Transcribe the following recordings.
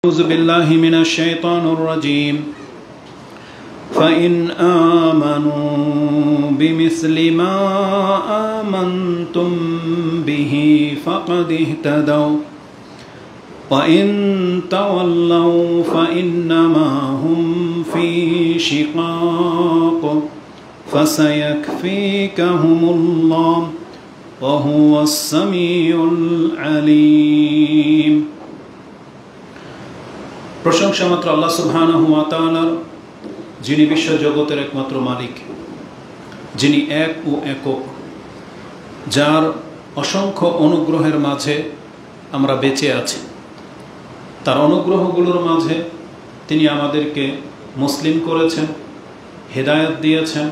أعوذ بالله من الشيطان الرجيم فإن آمنوا بمثل ما آمنتم به فقد اهتدوا وإن تولوا فإنما هم في شقاق فسيكفيكهم الله وهو السميع العليم। প্রশংসা মাত্র আল্লাহ সুবহানাহু ওয়া তাআলার, যিনি বিশ্ব জগতের একমাত্র মালিক, যিনি এক ও একক, যার অসংখ্য অনুগ্রহের মাঝে আমরা বেঁচে আছি। তার অনুগ্রহগুলোর মাঝে তিনি আমাদেরকে মুসলিম করেছেন, হেদায়েত দিয়েছেন,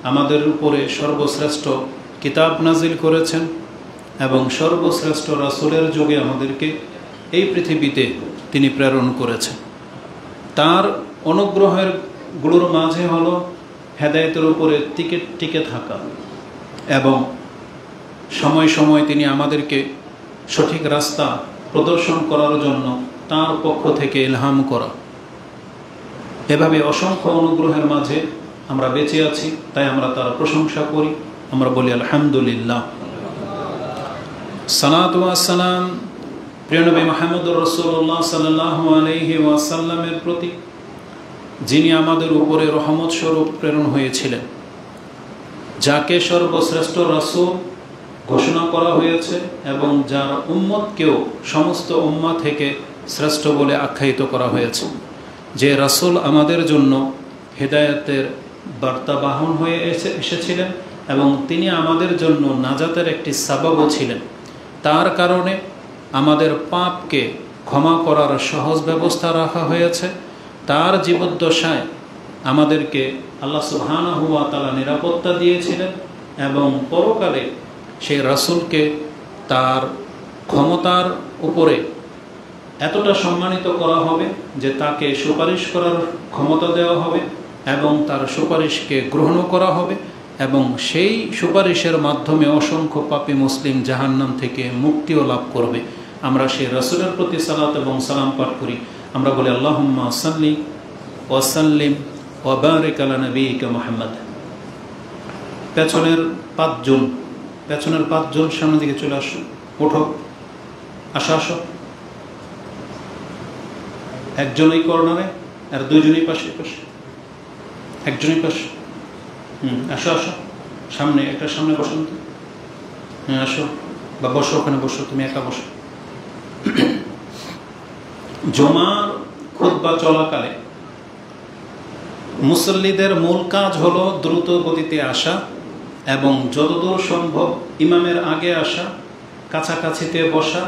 আমাদের উপরে সর্বশ্রেষ্ঠ কিতাব নাজিল করেছেন এবং সর্বশ্রেষ্ঠ রাসূলের যুগে আমাদেরকে এই পৃথিবীতে তিনি প্রেরণ করেছেন। তার অনুগ্রহের গুলোর মাঝে হলো হেদায়েতের উপরে টিকে থাকা এবং সময় সময় তিনি আমাদেরকে সঠিক রাস্তা প্রদর্শন করার জন্য তার পক্ষ থেকে ইলহাম করা। এভাবে অসংখ্য অনুগ্রহের মাঝে আমরা বেঁচে আছি, তাই আমরা তার প্রশংসা করি, আমরা বলি আলহামদুলিল্লাহ। সালাতু ওয়াস সালাম প্রিয় নবী মুহাম্মদুর রাসূলুল্লাহ সাল্লাল্লাহু আলাইহি ওয়াসাল্লামের প্রতি, যিনি আমাদের উপরে রহমত স্বরূপ প্রেরণ হয়েছিলেন, যাকে সর্বশ্রেষ্ঠ রাসূল ঘোষণা করা হয়েছে এবং যার উম্মতকেও সমস্ত উম্মাহ থেকে শ্রেষ্ঠ বলে আখ্যায়িত করা হয়েছে। যে রাসূল আমাদের জন্য হেদায়েতের বার্তাবাহন হয়ে এসেছিলেন এবং তিনি আমাদের জন্য নাজাতের একটি সাবাবও ছিলেন। তার কারণে আমাদের পাপকে ক্ষমা করার সহজ ব্যবস্থা রাখা হয়েছে। তার জীবদ্দশায় আমাদেরকে আল্লাহ সুবহানাহু ওয়া তাআলা নিরাপত্তা দিয়েছিলেন এবং পরকালে সেই রাসূলকে তার ক্ষমতার উপরে এতটা সম্মানিত করা হবে যে তাকে সুপারিশ করার ক্ষমতা দেওয়া হবে এবং তার সুপারিশকে গ্রহণ করা হবে এবং সেই সুপারিশের মাধ্যমে অসংখ্য পাপী মুসলিম জাহান্নাম থেকে মুক্তিও লাভ করবে। আমরা সেই রাসূলের প্রতি সালাত এবং সালাম পাঠ করি। আমরা বলি আল্লাহুম্মা সাল্লি ওয়া সাল্লিম ওয়া বারিক আলা নবিয়িকা মুহাম্মদ। পেছনের পাঁচজন সামনের দিকে চলে আসো, ওঠো, আসো। একজনই কর্নারে আর দুইজনই পাশে, একজনই পাশে। আসো সামনে, একটা সামনে বসো। আসো বা বসো, ওখানে বসো, তুমি একা বসো। জুমার খুতবা চলাকালে মুসল্লিদের মূল কাজ হলো দ্রুত গতিতে আসা এবং যতদূর সম্ভব ইমামের আগে আসা, কাছাকাছিতে বসা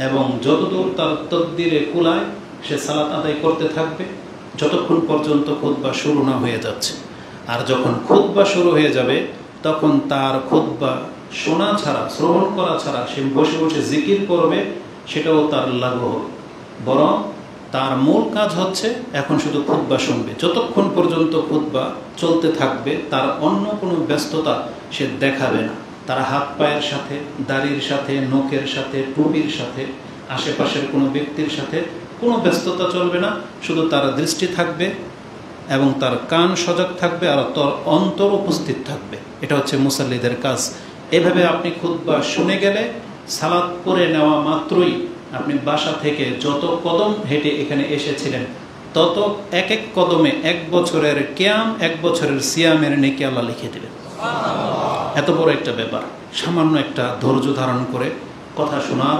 এবং যতদূর তার তকদিরে কুলায় সে সালাত আদায় করতে থাকবে যতক্ষণ পর্যন্ত খুতবা শুরু না হয়ে যাচ্ছে। আর যখন খুতবা শুরু হয়ে যাবে তখন তার খুতবা শোনা ছাড়া, শ্রবণ করা ছাড়া সে বসে বসে জিকির করবে, সেটাও তার লাগু হবে। বরং তার মূল কাজ হচ্ছে এখন শুধু খুতবা শুনবে। যতক্ষণ পর্যন্ত খুতবা চলতে থাকবে তার অন্য কোনো ব্যস্ততা সে দেখাবে না। তার হাত পায়ের সাথে, দাড়ির সাথে, নখের সাথে, টুপির সাথে, আশেপাশের কোনো ব্যক্তির সাথে কোনো ব্যস্ততা চলবে না। শুধু তার দৃষ্টি থাকবে এবং তার কান সজাগ থাকবে আর তার অন্তর উপস্থিত থাকবে। এটা হচ্ছে মুসাল্লিদের কাজ। এভাবে আপনি খুতবা শুনে গেলে সালাত পড়ে নেওয়া মাত্রই আপনি বাসা থেকে যত কদম হেঁটে এখানে এসেছিলেন তত এক এক কদমে 1 বছরের কিয়াম, 1 বছরের সিয়ামের নেকি আল্লাহ লিখে দিবেন। এত বড় একটা ব্যাপার সামান্য একটা ধৈর্য ধারণ করে কথা শোনার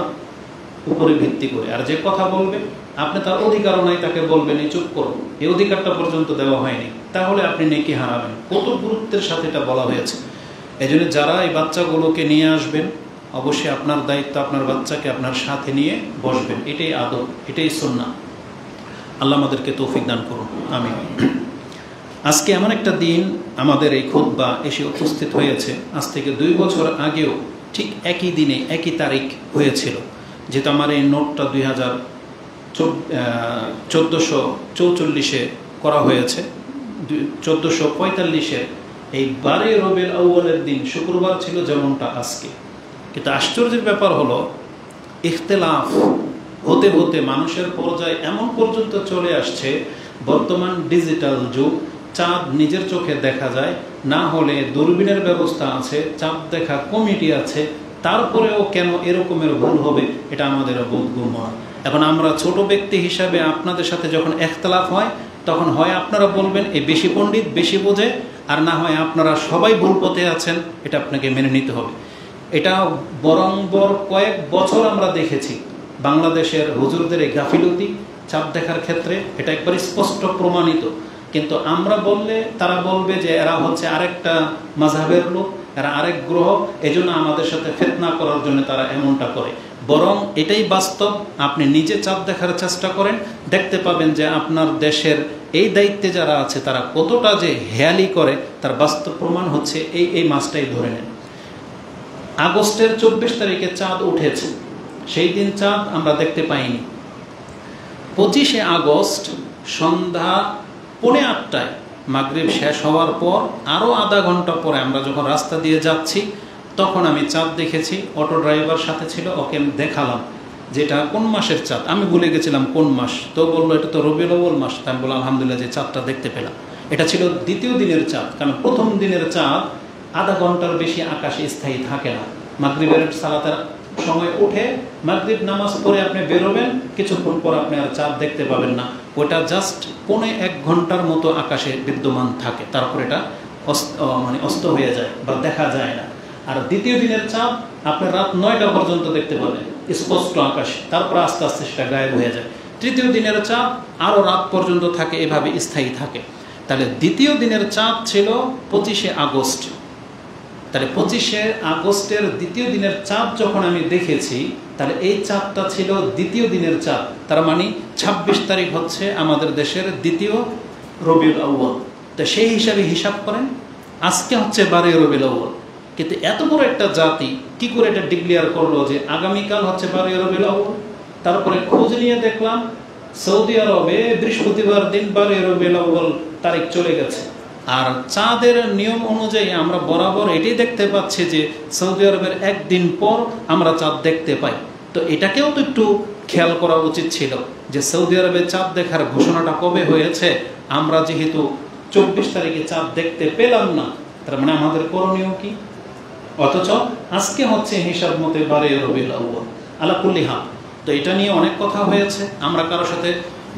উপরে ভিত্তি করে। আর যে কথা বলবে আপনি তার অধিকারও নাই, তাকে বলবেন এই চুপ করো, এই অধিকারটা পর্যন্ত দেওয়া হয়নি, তাহলে আপনি নেকি হারাবেন। কত গুরুত্বের সাথে এটা বলা হয়েছে। এই জন্য যারা এই বাচ্চাগুলোকে নিয়ে আসবেন অবশ্যই আপনার দায়িত্ব আপনার বাচ্চাকে আপনার সাথে নিয়ে বসবেন। এটাই আদব, এটাই সুন্নাহ। আল্লাহ আমাদেরকে তৌফিক দান করুন, আমিন। আজকে এমন একটা দিন আমাদের এই খুতবা এসে উপস্থিত হয়েছে। আজ থেকে 2 বছর আগেও ঠিক একই দিনে একই তারিখ হয়েছিল। যেহেতু আমার এই নোটটা 1444-এ করা হয়েছে, 1445-এর এই 12 রবিউল আউয়ালের দিন শুক্রবার ছিল যেমনটা আজকে। কিন্তু আশ্চর্যের ব্যাপার হলো ইখতিলাফ হতে হতে মানুষের পর্যায়ে এমন পর্যন্ত চলে আসছে, বর্তমান ডিজিটাল যুগ, চাঁদ নিজের চোখে দেখা যায়, না হলে দূরবীনের ব্যবস্থা আছে, চাঁদ দেখা কমিটি আছে, তারপরেও কেন এরকমের ভুল হবে এটা আমাদের বোধগম্য নয়। এখন আমরা ছোট ব্যক্তি হিসাবে আপনাদের সাথে যখন একতলাফ হয়, তখন হয় আপনারা বলবেন এ বেশি পণ্ডিত, বেশি বোঝে, আর না হয় আপনারা সবাই ভুল পথে আছেন, এটা আপনাকে মেনে নিতে হবে। এটা বরংবর কয়েক বছর আমরা দেখেছি বাংলাদেশের হুজুরদের এই গাফিলতি চাঁদ দেখার ক্ষেত্রে, এটা একবার স্পষ্ট প্রমাণিত। কিন্তু আমরা বললে তারা বলবে যে এরা হচ্ছে আরেকটা মাযহাবের লোক, এরা আরেক গ্রহ, এজন্য আমাদের সাথে ফিতনা করার জন্য তারা এমনটা করে। বরং এটাই বাস্তব, আপনি নিজে চাঁদ দেখার চেষ্টা করেন, দেখতে পাবেন যে আপনার দেশের এই দায়িত্বে যারা আছে তারা কতটা যে হেয়ালি করে তার বাস্তব প্রমাণ হচ্ছে এই মাসটাই ধরে নেন। আগস্টের 24 তারিখে চাঁদ উঠেছে, সেই দিন চাঁদ আমরা দেখতে পাইনি। 25শে আগস্ট সন্ধ্যা 7:45 মাগরিব শেষ হওয়ার পর আরও আধা ঘন্টা পরে আমরা যখন রাস্তা দিয়ে যাচ্ছি, তখন আমি চাঁদ দেখেছি। অটো ড্রাইভার সাথে ছিল, ওকে আমি দেখালাম যেটা কোন মাসের চাঁদ, আমি ভুলে গেছিলাম কোন মাস, তো বললো এটা তো রবিউল আউয়াল মাস। তাই আমি বললাম আলহামদুলিল্লাহ যে চাঁদটা দেখতে পেলাম। এটা ছিল দ্বিতীয় দিনের চাঁদ, কারণ প্রথম দিনের চাঁদ আধা ঘন্টার বেশি আকাশে স্থায়ী থাকে না। মাগরিবের সালাতের সময় উঠে মাগরিব নামাজ পড়ে আপনি বেরোবেন, কিছুক্ষণ পর আপনি আর চাঁদ দেখতে পাবেন না, ওটা জাস্ট 1.25 ঘন্টার মতো আকাশে বিদ্যমান থাকে, তারপর এটা অস্ত হয়ে যায় বা দেখা যায় না। আর দ্বিতীয় দিনের চাঁদ আপনি রাত 9টা পর্যন্ত দেখতে পাবেন স্পষ্ট আকাশে, তারপর আস্তে আস্তে সেটা গায়েব হয়ে যায়। তৃতীয় দিনের চাঁদ আরও রাত পর্যন্ত থাকে, এভাবে স্থায়ী থাকে। তাহলে দ্বিতীয় দিনের চাঁদ ছিল 25শে আগস্ট। তাহলে 25শে আগস্টের দ্বিতীয় দিনের চাঁদ যখন আমি দেখেছি, তাহলে এই চাঁদটা ছিল দ্বিতীয় দিনের চাঁদ। তার মানে 26 তারিখ হচ্ছে আমাদের দেশের দ্বিতীয় রবিউল আউয়াল। তো সেই হিসাবে হিসাব করেন, আজকে হচ্ছে 12 রবিউল আউয়াল। কিন্তু এত বড় একটা জাতি কি করে এটা ডিক্লেয়ার করলো যে আগামীকাল হচ্ছে 12 রবিউল আউয়াল? তারপরে খোঁজ নিয়ে দেখলাম সৌদি আরবে বৃহস্পতিবার দিন 12 রবিউল আউয়াল তারিখ চলে গেছে। আর চাঁদের নিয়ম অনুযায়ী আমরা বরাবর এটাই দেখতে পাচ্ছি যে সৌদি আরবের একদিন পর আমরা চাঁদ দেখতে পাই। তো এটাকেও তো একটু খেয়াল করা উচিত ছিল যে সৌদি আরবে চাঁদ দেখার ঘোষণাটা কবে হয়েছে, আমরা যেহেতু 24 তারিখে চাঁদ দেখতে পেলাম না, তার মানে আমাদের করণীয় কি? অথচ আজকে হচ্ছে হিসাব মতে 12 রবিউল আউয়াল। আলা কুল্লি হাল, তো এটা নিয়ে অনেক কথা হয়েছে, আমরা কারোর সাথে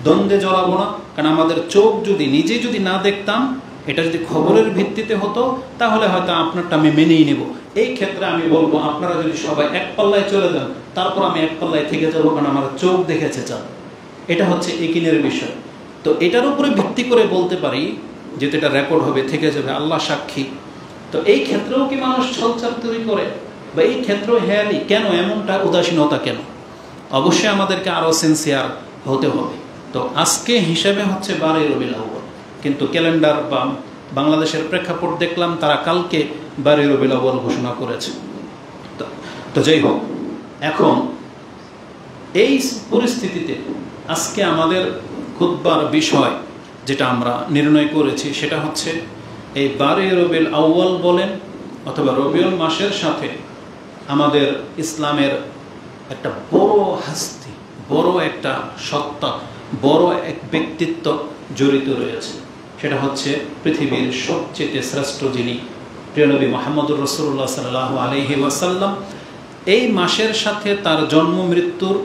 দ্বন্দ্বে জড়াবো না। কারণ আমাদের চোখ যদি নিজেই যদি না দেখতাম, এটা যদি খবরের ভিত্তিতে হতো, তাহলে হয়তো আপনারটা আমি মেনেই নেব। এই ক্ষেত্রে আমি বলবো আপনারা যদি সবাই এক পাল্লায় চলে যান, তারপর আমি এক পাল্লায় থেকে যাবো, কারণ আমার চোখ দেখেছে চাঁদ। এটা হচ্ছে একিনের বিষয়। তো এটার উপরে ভিত্তি করে বলতে পারি যেটা এটা রেকর্ড হবে, থেকে যাবে, আল্লাহ সাক্ষী। তো এই ক্ষেত্রেও কি মানুষ ছলচাল তৈরি করে, বা এই ক্ষেত্রেও হেয়ালি কেন, এমনটা উদাসীনতা কেন? অবশ্যই আমাদেরকে আরও সিনসিয়ার হতে হবে। তো আজকে হিসাবে হচ্ছে 12 রবিউল আউয়াল, কিন্তু ক্যালেন্ডার বা বাংলাদেশের প্রেক্ষাপট দেখলাম তারা কালকে 12 রবিউল আউয়াল ঘোষণা করেছে। তো যাই হোক, এখন এই পরিস্থিতিতে আজকে আমাদের খুতবার বিষয় যেটা আমরা নির্ণয় করেছি সেটা হচ্ছে এই 12 রবিউল আউয়াল বলেন অথবা রবিউল মাসের সাথে আমাদের ইসলামের একটা বড় হাস্তি, বড় একটা সত্তা, বড় এক ব্যক্তিত্ব জড়িত রয়েছে। সেটা হচ্ছে পৃথিবীর সবচেয়ে শ্রেষ্ঠ যিনি, প্রিয় নবী মুহাম্মদুর রাসূলুল্লাহ সাল্লাল্লাহু আলাইহি ওয়াসাল্লাম। এই মাসের সাথে তার জন্ম মৃত্যুর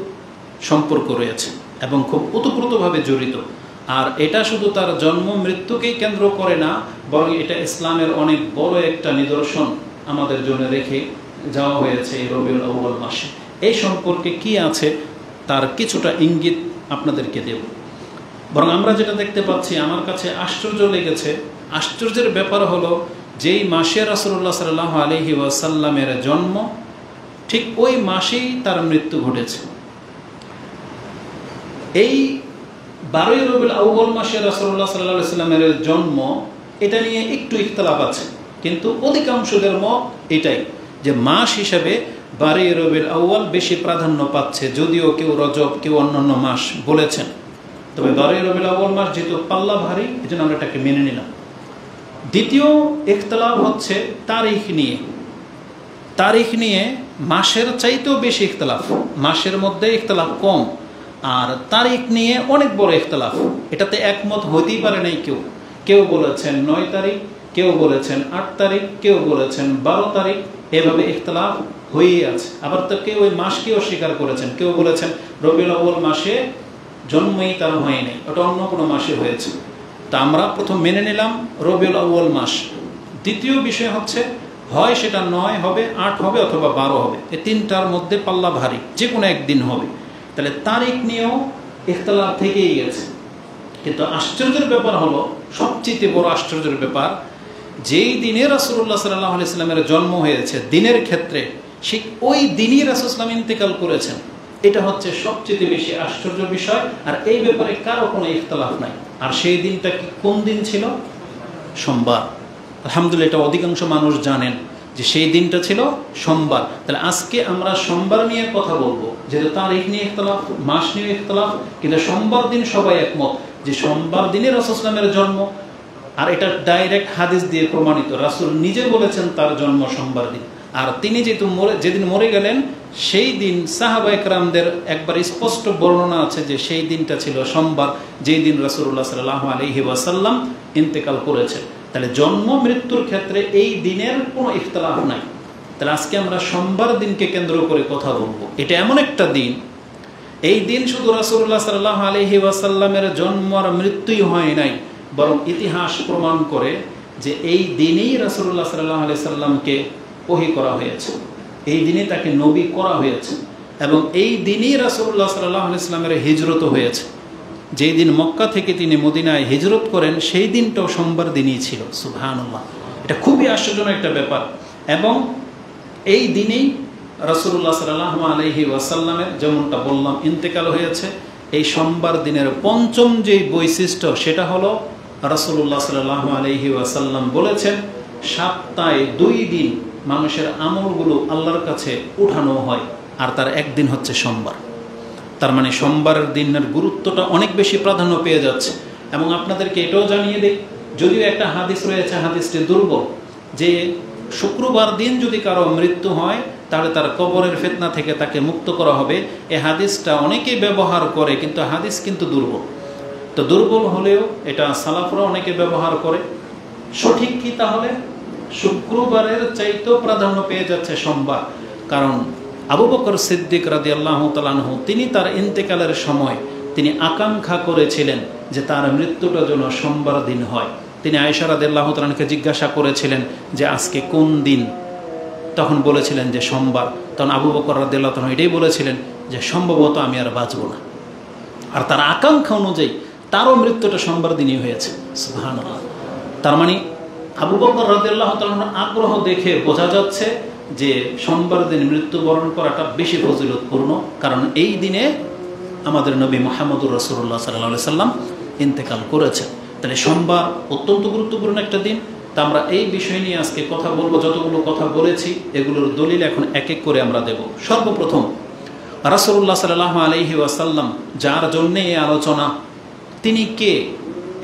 সম্পর্ক রয়েছে এবং খুব ওতপ্রোতভাবে জড়িত। আর এটা শুধু তার জন্ম মৃত্যুকেই কেন্দ্র করে না, বরং এটা ইসলামের অনেক বড় একটা নিদর্শন আমাদের জন্য রেখে যাওয়া হয়েছে এই রবিউল আউয়াল মাসে। এই সম্পর্কে কি আছে তার কিছুটা ইঙ্গিত আপনাদেরকে দেব। বরং আমরা যেটা দেখতে পাচ্ছি, আমার কাছে আশ্চর্য লেগেছে। আশ্চর্যের ব্যাপার হলো, যেই মাসে রাসূলুল্লাহ সাল্লাল্লাহু আলাইহি ওয়াসাল্লামের জন্ম, ঠিক ওই মাসেই তার মৃত্যু ঘটেছে। এই 12 রবিউল আউয়াল মাসে রাসূলুল্লাহ সাল্লাল্লাহু আলাইহি ওয়াসাল্লামের জন্ম, এটা নিয়ে একটু ইখতিলাফ আছে, কিন্তু অধিকাংশদের মত এটাই যে মাস হিসাবে 12 রবিউল আউয়াল বেশি প্রাধান্য পাচ্ছে, যদিও কেউ রজব, কেউ অন্যান্য মাস বলেছেন। তবে 12 রবিউল আউয়াল মাস যেহেতু পাল্লা ভারী, এই জন্য আমরা এটাকে মেনে নিলাম। দ্বিতীয় ইখতিলাফ হচ্ছে তারিখ নিয়ে। তারিখ নিয়ে মাসের চাইতেও বেশি ইখতিলাফ, মাসের মধ্যে ইখতিলাফ কম, আর তারিখ নিয়ে অনেক বড় ইখতলাফ, এটাতে একমত হতেই পারে নাই কেউ। কেউ বলেছেন 9 তারিখ, কেউ বলেছেন 8 তারিখ, কেউ বলেছেন 12 তারিখ, এভাবে ইখতলাফ হয়েই আছে। আবার তো কেউ ওই মাসকেও স্বীকার করেছেন, কেউ বলেছেন রবিউল আউয়াল মাসে জন্মই তার হয় নাই, ওটা অন্য কোনো মাসে হয়েছে। তা আমরা প্রথম মেনে নিলাম রবিউল আউয়াল মাস। দ্বিতীয় বিষয় হচ্ছে হয় সেটা 9 হবে, 8 হবে অথবা 12 হবে, এই তিনটার মধ্যে পাল্লা ভারী, যে কোনো একদিন হবে। তাহলে তারিখ নিয়েও ইখতলাফ থেকেই গেছে। কিন্তু আশ্চর্যের ব্যাপার হলো, সবচেয়ে বড় আশ্চর্যের ব্যাপার, যেই দিনে রাসূলুল্লাহ সাল্লাল্লাহু আলাইহি সাল্লামের জন্ম হয়েছে দিনের ক্ষেত্রে, ঠিক ওই দিনই রাসূল সাল্লাল্লাহু আলাইহি ইন্তেকাল করেছেন। এটা হচ্ছে সবচেয়ে বেশি আশ্চর্য বিষয়। আর এই ব্যাপারে কারো কোনো ইখতলাফ নাই। আর সেই দিনটা কি কোন দিন ছিল? সোমবার। আলহামদুলিল্লাহ, এটা অধিকাংশ মানুষ জানেন যে সেই দিনটা ছিল সোমবার। তাহলে আজকে আমরা সোমবার নিয়ে কথা বলবো, যেহেতু তারিখ নিয়ে ইখতলাফ, মাস নিয়ে ইখতলাফ, কিন্তু সোমবার দিন সবাই একমত যে সোমবার দিনে রাসূল সাল্লাল্লাহু আলাইহি ওয়াসাল্লামের জন্ম। আর এটা ডাইরেক্ট হাদিস দিয়ে প্রমাণিত, রাসূল নিজে বলেছেন তার জন্ম সোমবার দিন। আর তিনি যেদিন মরে গেলেন সেই দিন সাহাবায়ে কেরামদের একবার স্পষ্ট বর্ণনা আছে যে সেই দিনটা ছিল সোমবার, যেই দিন রাসূলুল্লাহ সাল্লাল্লাহু আলাইহি ওয়াসাল্লাম ইন্তেকাল করেছেন। তাহলে জন্ম মৃত্যুর ক্ষেত্রে এই দিনের কোনো ইখতলাফ নাই। তাহলে আজকে আমরা সোমবার দিনকে কেন্দ্র করে কথা বলবো। এটা এমন একটা দিন, এই দিন শুধু রাসূলুল্লাহ সাল্লাল্লাহু আলাইহি ওয়াসাল্লামের জন্ম আর মৃত্যুই হয় নাই, বরং ইতিহাস প্রমাণ করে যে এই দিনেই রাসূলুল্লাহ সাল্লাল্লাহু আলাইহি সাল্লামকে ওহী করা হয়েছে, এই দিনে তাকে নবী করা হয়েছে, এবং এই দিনেই রাসূলুল্লাহ সাল্লাল্লাহু আলাইহি সাল্লামের হিজরত হয়েছে। যেই দিন মক্কা থেকে তিনি মদিনায় হিজরত করেন সেই দিনটাও সোমবার দিনই ছিল। সুবহানাল্লাহ, এটা খুবই আশ্চর্যজনক একটা ব্যাপার। এবং এই দিনেই রাসূলুল্লাহ সাল্লাল্লাহু আলাইহি ওয়াসাল্লামের, যেমনটা বললাম, ইন্তেকাল হয়েছে। এই সোমবার দিনের পঞ্চম যেই বৈশিষ্ট্য সেটা হলো রাসূলুল্লাহ সাল্লাল্লাহু আলাইহি ওয়াসাল্লাম বলেছেন সপ্তাহে 2 দিন মানুষের আমলগুলো আল্লাহর কাছে উঠানো হয়, আর তার একদিন হচ্ছে সোমবার। তার মানে সোমবারের দিনের গুরুত্বটা অনেক বেশি প্রাধান্য পেয়ে যাচ্ছে। এবং আপনাদেরকে এটাও জানিয়ে দিই, যদিও একটা হাদিস রয়েছে, হাদিসটি দুর্বল, যে শুক্রবার দিন যদি কারো মৃত্যু হয় তাহলে তার কবরের ফিতনা থেকে তাকে মুক্ত করা হবে। এই হাদিসটা অনেকেই ব্যবহার করে, কিন্তু হাদিস কিন্তু দুর্বল। তো দুর্বল হলেও এটা সালাফরা অনেকে ব্যবহার করে। সঠিক কি তাহলে? শুক্রবারের চাইতেও প্রাধান্য পেয়ে যাচ্ছে সোমবার। কারণ আবু বকর সিদ্দিক রাদিয়াল্লাহু তাআলা আনহু তিনি তার ইন্তেকালের সময় তিনি আকাঙ্ক্ষা করেছিলেন যে তার মৃত্যুটা যেন সোমবার দিন হয়। তিনি আয়েশা রাদিয়াল্লাহু তাআলা আনহাকে জিজ্ঞাসা করেছিলেন যে আজকে কোন দিন? তখন বলেছিলেন যে সোমবার। তখন আবু বকর রাদিয়াল্লাহু তাআলা এটাই বলেছিলেন যে সম্ভবত আমি আর বাঁচব না। আর তার আকাঙ্ক্ষা অনুযায়ী তারও মৃত্যুটা সোমবার দিনই হয়েছে। সুবহানাল্লাহ। তার মানে আবু বকর রাদিয়াল্লাহু তাআলার আগ্রহ দেখে বোঝা যাচ্ছে যে সোমবার দিন মৃত্যুবরণ করাটা বেশি ফজিলতপূর্ণ, কারণ এই দিনে আমাদের নবী মুহাম্মদুর রাসূলুল্লাহ সাল্লাল্লাহু আলাইহি সাল্লাম ইন্তেকাল করেছেন। তাহলে সোমবার অত্যন্ত গুরুত্বপূর্ণ একটা দিন। তা আমরা এই বিষয় নিয়ে আজকে কথা বলবো। যতগুলো কথা বলেছি এগুলোর দলিল এখন এক এক করে আমরা দেব। সর্বপ্রথম রাসূলুল্লাহ সাল্লাল্লাহু আলাইহি ওয়াসাল্লাম, যার জন্যে এই আলোচনা, তিনি কে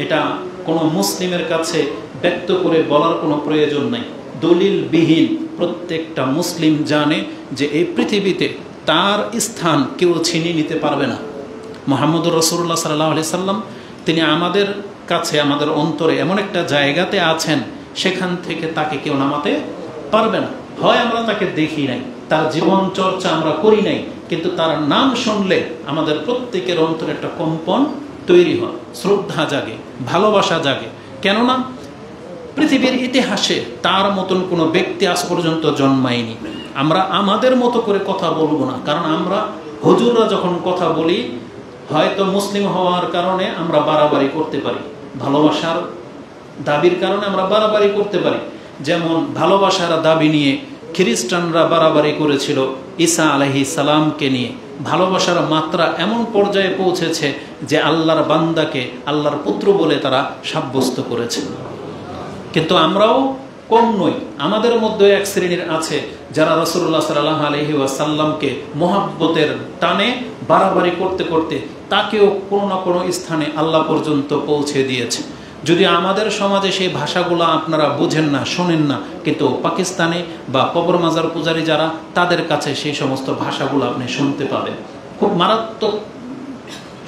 এটা কোনো মুসলিমের কাছে ব্যক্ত করে বলার কোনো প্রয়োজন নাই। দলিলবিহীন প্রত্যেকটা মুসলিম জানে যে এই পৃথিবীতে তার স্থান কেউ ছিনিয়ে নিতে পারবে না। মুহাম্মদুর রাসূলুল্লাহ সাল্লাল্লাহু আলাইহি সাল্লাম তিনি আমাদের কাছে, আমাদের অন্তরে এমন একটা জায়গাতে আছেন, সেখান থেকে তাকে কেউ নামাতে পারবে না। হয় আমরা তাকে দেখি নাই, তার জীবন চর্চা আমরা করি নাই, কিন্তু তার নাম শুনলে আমাদের প্রত্যেকের অন্তরে একটা কম্পন তৈরি হয়, শ্রদ্ধা জাগে, ভালোবাসা জাগে। কেননা পৃথিবীর ইতিহাসে তার মতন কোনো ব্যক্তি আজ পর্যন্ত জন্মায়নি। আমরা আমাদের মতো করে কথা বলবো না, কারণ আমরা হুজুররা যখন কথা বলি হয়তো মুসলিম হওয়ার কারণে আমরা বাড়াবাড়ি করতে পারি, ভালোবাসার দাবির কারণে আমরা বাড়াবাড়ি করতে পারি। যেমন ভালোবাসার দাবি নিয়ে খ্রিস্টানরা বাড়াবাড়ি করেছিল ঈসা আলাইহিস সালামকে নিয়ে। ভালোবাসার মাত্রা এমন পর্যায়ে পৌঁছেছে যে আল্লাহর বান্দাকে আল্লাহর পুত্র বলে তারা সাব্যস্ত করেছে। কিন্তু আমরাও কম নই, আমাদের মধ্যে এক শ্রেণীর আছে যারা রাসূলুল্লাহ সাল্লাল্লাহু আলাইহি ওয়াসাল্লামকে মহব্বতের টানে বাড়াবাড়ি করতে করতে তাকেও কোনো না কোনো স্থানে আল্লাহ পর্যন্ত পৌঁছে দিয়েছে। যদি আমাদের সমাজে সেই ভাষাগুলো আপনারা বুঝেন না, শোনেন না, কিন্তু পাকিস্তানে বা কবর মাজার পূজারী যারা, তাদের কাছে সেই সমস্ত ভাষাগুলো আপনি শুনতে পাবেন। খুব মারাত্মক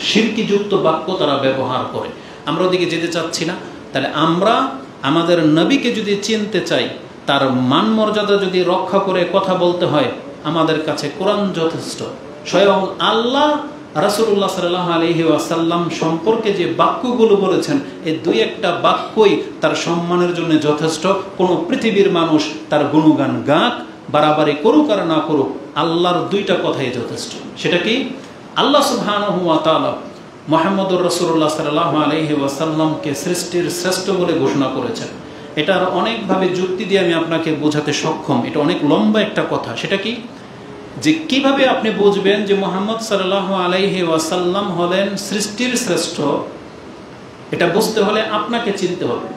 শিরকিযুক্ত বাক্য তারা ব্যবহার করে। আমরা ওদিকে যেতে চাচ্ছি না। তাহলে আমরা আমাদের নবীকে যদি চিনতে চাই, তার মান মর্যাদা যদি রক্ষা করে কথা বলতে হয়, আমাদের কাছে কোরআন যথেষ্ট। স্বয়ং আল্লাহ রাসূলুল্লাহ সাল্লাল্লাহু আলাইহি ওয়াসাল্লাম সম্পর্কে যে বাক্যগুলো বলেছেন, এই দুই একটা বাক্যই তার সম্মানের জন্য যথেষ্ট। কোনো পৃথিবীর মানুষ তার গুণগান গাক, বাড়াবাড়ি করুক আর না করুক, আল্লাহর দুইটা কথাই যথেষ্ট। সেটা কি? আল্লাহ সুবহানাহু ওয়া তাআলা মুহাম্মদুর রাসূলুল্লাহ সাল্লাল্লাহু আলাইহি ওয়াসাল্লামকে সৃষ্টির শ্রেষ্ঠ বলে ঘোষণা করেছেন। এটার অনেকভাবে যুক্তি দিয়ে আমি আপনাকে বোঝাতে সক্ষম। এটা অনেক লম্বা একটা কথা। সেটা কি? যে কিভাবে আপনি বুঝবেন যে মুহাম্মদ সাল্লাল্লাহু আলাইহি ওয়াসাল্লাম হলেন সৃষ্টির শ্রেষ্ঠ, এটা বুঝতে হলে আপনাকে চিনতে হবে।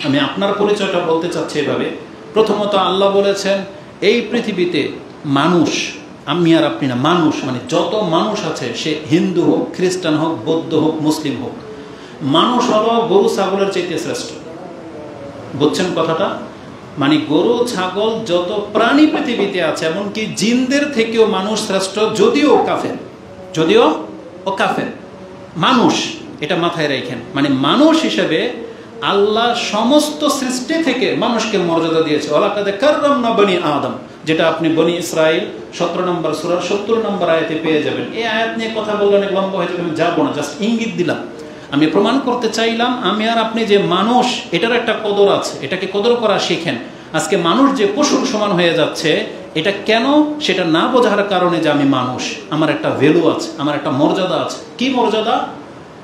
আমি আপনার পরিচয়টা বলতে চাচ্ছি এভাবে। প্রথমত আল্লাহ বলেছেন এই পৃথিবীতে মানুষ, আমি আর আপনি না, মানুষ মানে যত মানুষ আছে, সে হিন্দু হোক, খ্রিস্টান হোক, বৌদ্ধ হোক, মুসলিম হোক, মানুষ হলো গরু ছাগলের চাইতে শ্রেষ্ঠ। বুঝছেন কথাটা? মানে গরু ছাগল যত প্রাণী পৃথিবীতে আছে, এমনকি জিনদের থেকেও মানুষ শ্রেষ্ঠ, যদিও কাফের, যদিও ও কাফের। মানুষ, এটা মাথায় রাখেন। মানে মানুষ হিসেবে আল্লাহ সমস্ত সৃষ্টি থেকে মানুষকে মর্যাদা দিয়েছে। ওয়ালাকাদ কাররামনা বনি আদম, যেটা আপনি বনি ইসরাইল 17 নম্বর সূরার 70 নম্বর আয়াতে পেয়ে যাবেন। এই আয়াত নিয়ে কথা বললে অনেক লম্বা হয়ে যাবে, আমি যাবো না, জাস্ট ইঙ্গিত দিলাম। আমি প্রমাণ করতে চাইলাম আমি আর আপনি যে মানুষ, এটার একটা কদর আছে, এটাকে কদর করা শিখেন। আজকে মানুষ যে পশুর সমান হয়ে যাচ্ছে, এটা কেন? সেটা না বোঝার কারণে যে আমি মানুষ, আমার একটা ভ্যালু আছে, আমার একটা মর্যাদা আছে। কি মর্যাদা?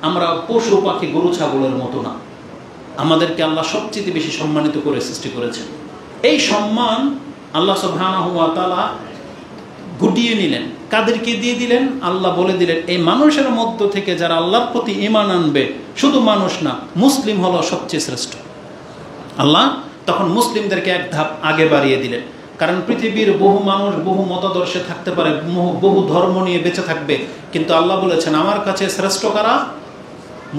আমরা পশু পাখি গরু ছাগলের মতো না। আমাদেরকে আল্লাহ সবচেয়ে বেশি সম্মানিত করে সৃষ্টি করেছেন। এই সম্মান আল্লাহ সুবহানাহু ওয়া তাআলা গুটিয়ে নিলেন। কাদেরকে দিয়ে দিলেন? আল্লাহ বলে দিলেন এই মানুষের মধ্য থেকে যারা আল্লাহর প্রতি ঈমান আনবে, শুধু মানুষ না, মুসলিম হলো সবচেয়ে শ্রেষ্ঠ। আল্লাহ তখন মুসলিমদেরকে এক ধাপ আগে বাড়িয়ে দিলেন। কারণ পৃথিবীর বহু মানুষ বহু মতাদর্শে থাকতে পারে, বহু ধর্ম নিয়ে বেঁচে থাকবে, কিন্তু আল্লাহ বলেছেন আমার কাছে শ্রেষ্ঠ কারা?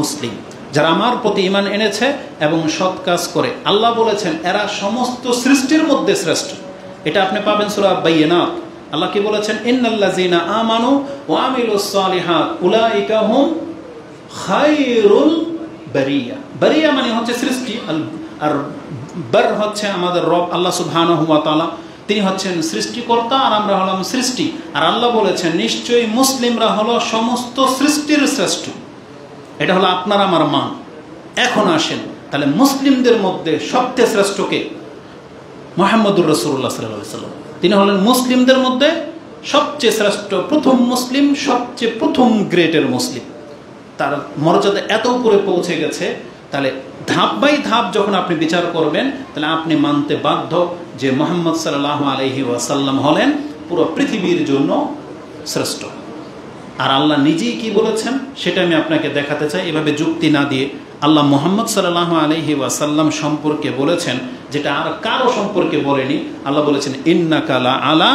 মুসলিম, যারা আমার প্রতি ঈমান এনেছে এবং সৎ কাজ করে। আল্লাহ বলেছেন এরা সমস্ত সৃষ্টির মধ্যে শ্রেষ্ঠ। এটা আপনি পাবেন সূরা বাইয়িনাত। আল্লাহ কি বলেছেন? ইন্নাল্লাযীনা আমানু ওয়া আমিলুস সালিহাত উলাইকা হুম খায়রুল বারিয়া। বারিয়া মানে হচ্ছে সৃষ্টি, আর বার হচ্ছে আমাদের রব আল্লাহ সুবহানাহু ওয়া তাআলা। তিনি হচ্ছেন সৃষ্টিকর্তা আর আমরা হলাম সৃষ্টি। আর আল্লাহ বলেছেন নিশ্চয়ই মুসলিমরা হলো সমস্ত সৃষ্টির শ্রেষ্ঠ। এটা হলো আপনার আমার মান। এখন আসেন, তাহলে মুসলিমদের মধ্যে সবচেয়ে শ্রেষ্ঠ কে? মুহাম্মদুর রাসূলুল্লাহ সাল্লাল্লাহু আলাইহি ওয়াসাল্লাম। তিনি হলেন মুসলিমদের মধ্যে সবচেয়ে শ্রেষ্ঠ, প্রথম মুসলিম, সবচেয়ে প্রথম গ্রেটের মুসলিম। তার মর্যাদা এত উপরে পৌঁছে গেছে। তাহলে ধাপ বাই ধাপ যখন আপনি বিচার করবেন, তাহলে আপনি মানতে বাধ্য যে মুহাম্মদ সাল্লাল্লাহু আলাইহি ওয়াসাল্লাম হলেন পুরো পৃথিবীর জন্য শ্রেষ্ঠ। আর আল্লাহ নিজেই কি বলেছেন সেটা আমি আপনাকে দেখাতে চাই, এভাবে যুক্তি না দিয়ে। আল্লাহ মুহাম্মদ সাল্লাল্লাহু আলাইহি ওয়াসাল্লাম সম্পর্কে বলেছেন যেটা আর কারো সম্পর্কে বলেনি। আল্লাহ বলেছেন ইন্নাকা লা আলা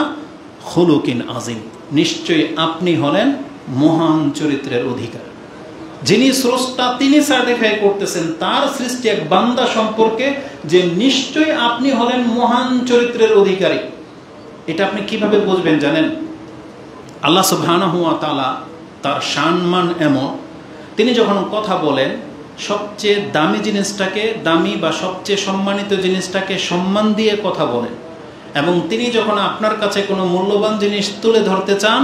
খুলুকিন আযীম, নিশ্চয়ই আপনি হলেন মহান চরিত্রের অধিকার। যিনি স্রষ্টা তিনি সার্টিফাই করতেছেন তার সৃষ্টি এক বান্দা সম্পর্কে যে নিশ্চয়ই আপনি হলেন মহান চরিত্রের অধিকারী। এটা আপনি কিভাবে বুঝবেন জানেন? আল্লাহ সুবহানাহু ওয়া তাআলা তার সম্মান এমন, তিনি যখন কথা বলেন সবচেয়ে দামি জিনিসটাকে দামি বা সবচেয়ে সম্মানিত জিনিসটাকে সম্মান দিয়ে কথা বলেন। এবং তিনি যখন আপনার কাছে কোনো মূল্যবান জিনিস তুলে ধরতে চান,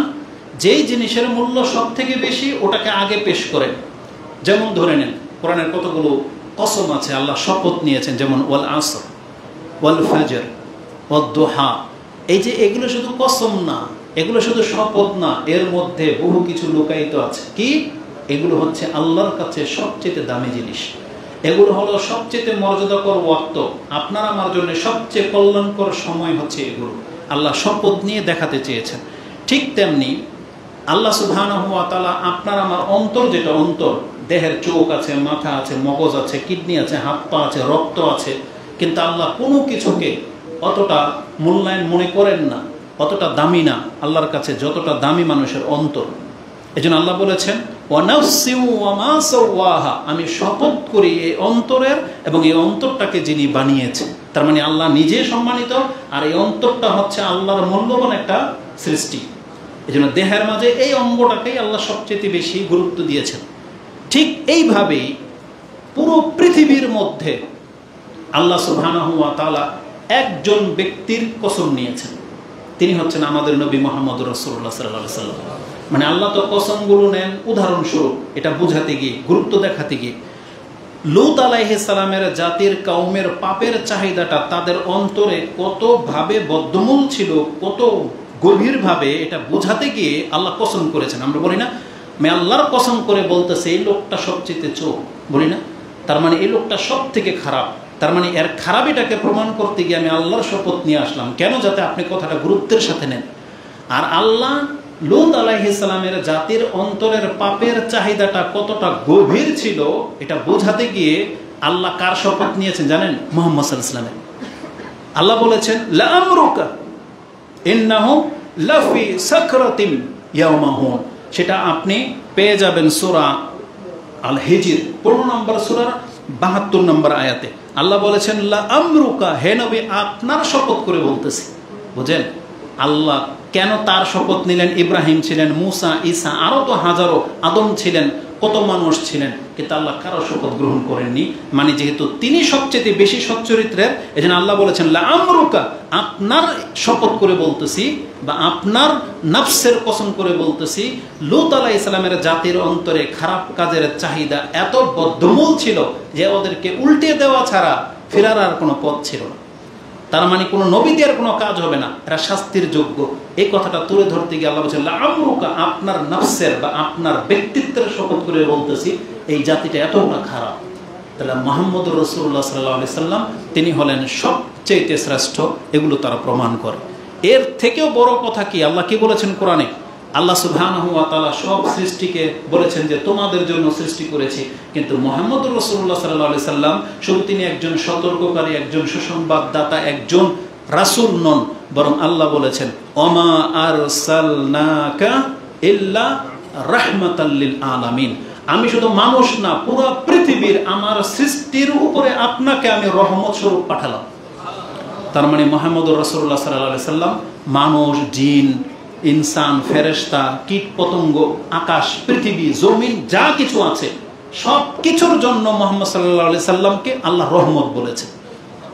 যেই জিনিসের মূল্য সব থেকে বেশি ওটাকে আগে পেশ করেন। যেমন ধরে নেন কোরআনের কতগুলো কসম আছে, আল্লাহ শপথ নিয়েছেন, যেমন ওয়াল আসর, ওয়াল ফাজর, ওয়াদ দুহা। এই যে এগুলো শুধু কসম না, এগুলো শুধু শপথ না, এর মধ্যে বহু কিছু লুকায়িত আছে। কি? এগুলো হচ্ছে আল্লাহর কাছে সবচেয়ে দামি জিনিস। এগুলো হলো সবচেয়ে মর্যাদাকর ওয়াক্ত, আপনার আমার জন্য সবচেয়ে কল্যাণকর সময় হচ্ছে এগুলো। আল্লাহ শপথ নিয়ে দেখাতে চেয়েছেন। ঠিক তেমনি আল্লাহ সুবহানাহু ওয়া তাআলা আপনার আমার অন্তর, যেটা অন্তর, দেহের চোখ আছে, মাথা আছে, মগজ আছে, কিডনি আছে, হাত পা আছে, রক্ত আছে, কিন্তু আল্লাহ কোনো কিছুকে অতটা মূল্যায়ন মনে করেন না, অতটা দামি না আল্লাহর কাছে যতটা দামি মানুষের অন্তর। এজন্য আল্লাহ বলেছেন ওয়া নাফসি ওয়া মা সাওয়াহা, আমি শপথ করি এই অন্তরের এবং এই অন্তরটাকে যিনি বানিয়েছেন। তার মানে আল্লাহ নিজে সম্মানিত, আর এই অন্তরটা হচ্ছে আল্লাহর মূল্যবান একটা সৃষ্টি। এই জন্য দেহের মাঝে এই অঙ্গটাকেই আল্লাহ সবচেয়ে বেশি গুরুত্ব দিয়েছেন। ঠিক এইভাবেই পুরো পৃথিবীর মধ্যে আল্লাহ সুবহানাহু ওয়া তাআলা একজন ব্যক্তির কসম নিয়েছেন, তিনি হচ্ছেন আমাদের নবী মুহাম্মদ রাসূলুল্লাহ সাল্লাল্লাহু আলাইহি ওয়াসাল্লাম। মানে আল্লাহ তো কসমগুলো নেন উদাহরণস্বরূপ, এটা বোঝাতে গিয়ে, গুরুত্ব দেখাতে গিয়ে। লূত আলাইহিস সালামের জাতির কওমের পাপের চাহিদাটা তাদের অন্তরে কতভাবে বদ্ধমূল ছিল, কত গভীরভাবে, এটা বোঝাতে গিয়ে আল্লাহ কসম করেছেন। আমরা বলি না, আমি আল্লাহর কসম করে বলতেছে এই লোকটা সবচেয়ে চোর, বলি না? তার মানে এই লোকটা সব থেকে খারাপ, তার মানে এর খারাপিটাকে প্রমাণ করতে গিয়ে আমি আল্লাহর শপথ নিয়ে আসলাম। কেন? যাতে আপনি কথাটা গুরুত্বের সাথে নেন। আর আল্লাহ লূত আলাইহিস সালামের জাতির অন্তরের পাপের চাহিদাটা কতটা গভীর ছিল এটা বোঝাতে গিয়ে আল্লাহ কার শপথ নিয়েছেন জানেন? মুহাম্মদ সাল্লাল্লাহু আলাইহি ওয়াসাল্লামের। আল্লাহ বলেছেন লাআমরুকা ইন্নাহু লাফি সাকরাতিম ইয়াউমাহুন। সেটা আপনি পেয়ে যাবেন সূরা আল হিজর 15 নম্বর সূরার 72 নম্বর আয়াতে। আল্লাহ বলেছেন লাআমরুকা, হে নবী আপনার শপথ করে বলতেছি। বুঝেন আল্লাহ কেন তার শপথ নিলেন? ইব্রাহিম ছিলেন, মুসা, ঈসা, আরো তো হাজারো, আদম ছিলেন, কত মানুষ ছিলেন, কিন্তু আল্লাহ কারো শপথ গ্রহণ করেননি। মানে যেহেতু তিনি সবচেয়ে বেশি সচ্চরিত্রের, এজন্য আল্লাহ বলেছেন লাআমরুকা, আপনার শপথ করে বলতেছি, বা আপনার নফসের কসম করে বলতেছি, লূত আলাইহিস সালামের জাতির অন্তরে খারাপ কাজের চাহিদা এত বদ্ধমূল ছিল যে ওদেরকে উল্টে দেওয়া ছাড়া ফেরার আর কোনো পথ ছিল না। তার মানে কোনো নবীদের কোনো কাজ হবে না, এরা শাস্তির যোগ্য। এই কথাটা তুলে ধরতে গিয়ে আল্লাহ বলছেন লাআমরুকা, আপনার নফসের বা আপনার ব্যক্তিত্বের শপথ করে বলতেছি এই জাতিটা এতটা খারাপ। তাহলে মুহাম্মদুর রাসূলুল্লাহ সাল্লাল্লাহু আলাইহি সাল্লাম তিনি হলেন সবচেয়ে শ্রেষ্ঠ, এগুলো তারা প্রমাণ করে। এর থেকেও বড় কথা কি, আল্লাহ কি বলেছেন কোরআনে? আল্লাহ সুবহানাহু ওয়া তাআলা সব সৃষ্টিকে বলেছেন যে তোমাদের জন্য সৃষ্টি করেছি, কিন্তু মুহাম্মদুর রাসূলুল্লাহ সাল্লাল্লাহু আলাইহি সাল্লাম শুধু তিনি একজন সতর্ককারী, একজন সুসংবাদদাতা, একজন রাসূল নন, বরং আল্লাহ বলেছেন ওমা আরসালনাকা ইল্লা রাহমাতাল লিল আলামিন, আমি শুধু মানুষ না, পুরো পৃথিবীর আমার সৃষ্টির উপরে আপনাকে আমি রহমত স্বরূপ পাঠালাম। তার মানে মুহাম্মদুর রাসূলুল্লাহ সাল্লাল্লাহু আলাইহি সাল্লাম মানুষ, জিন, ইনসান, ফেরেশতা, কীট পতঙ্গ, আকাশ, পৃথিবী, জমিন যা কিছু আছে সব কিছুর জন্য মুহাম্মদ সাল্লাল্লাহু আলাইহি সাল্লামকে আল্লাহ রহমত বলেছেন,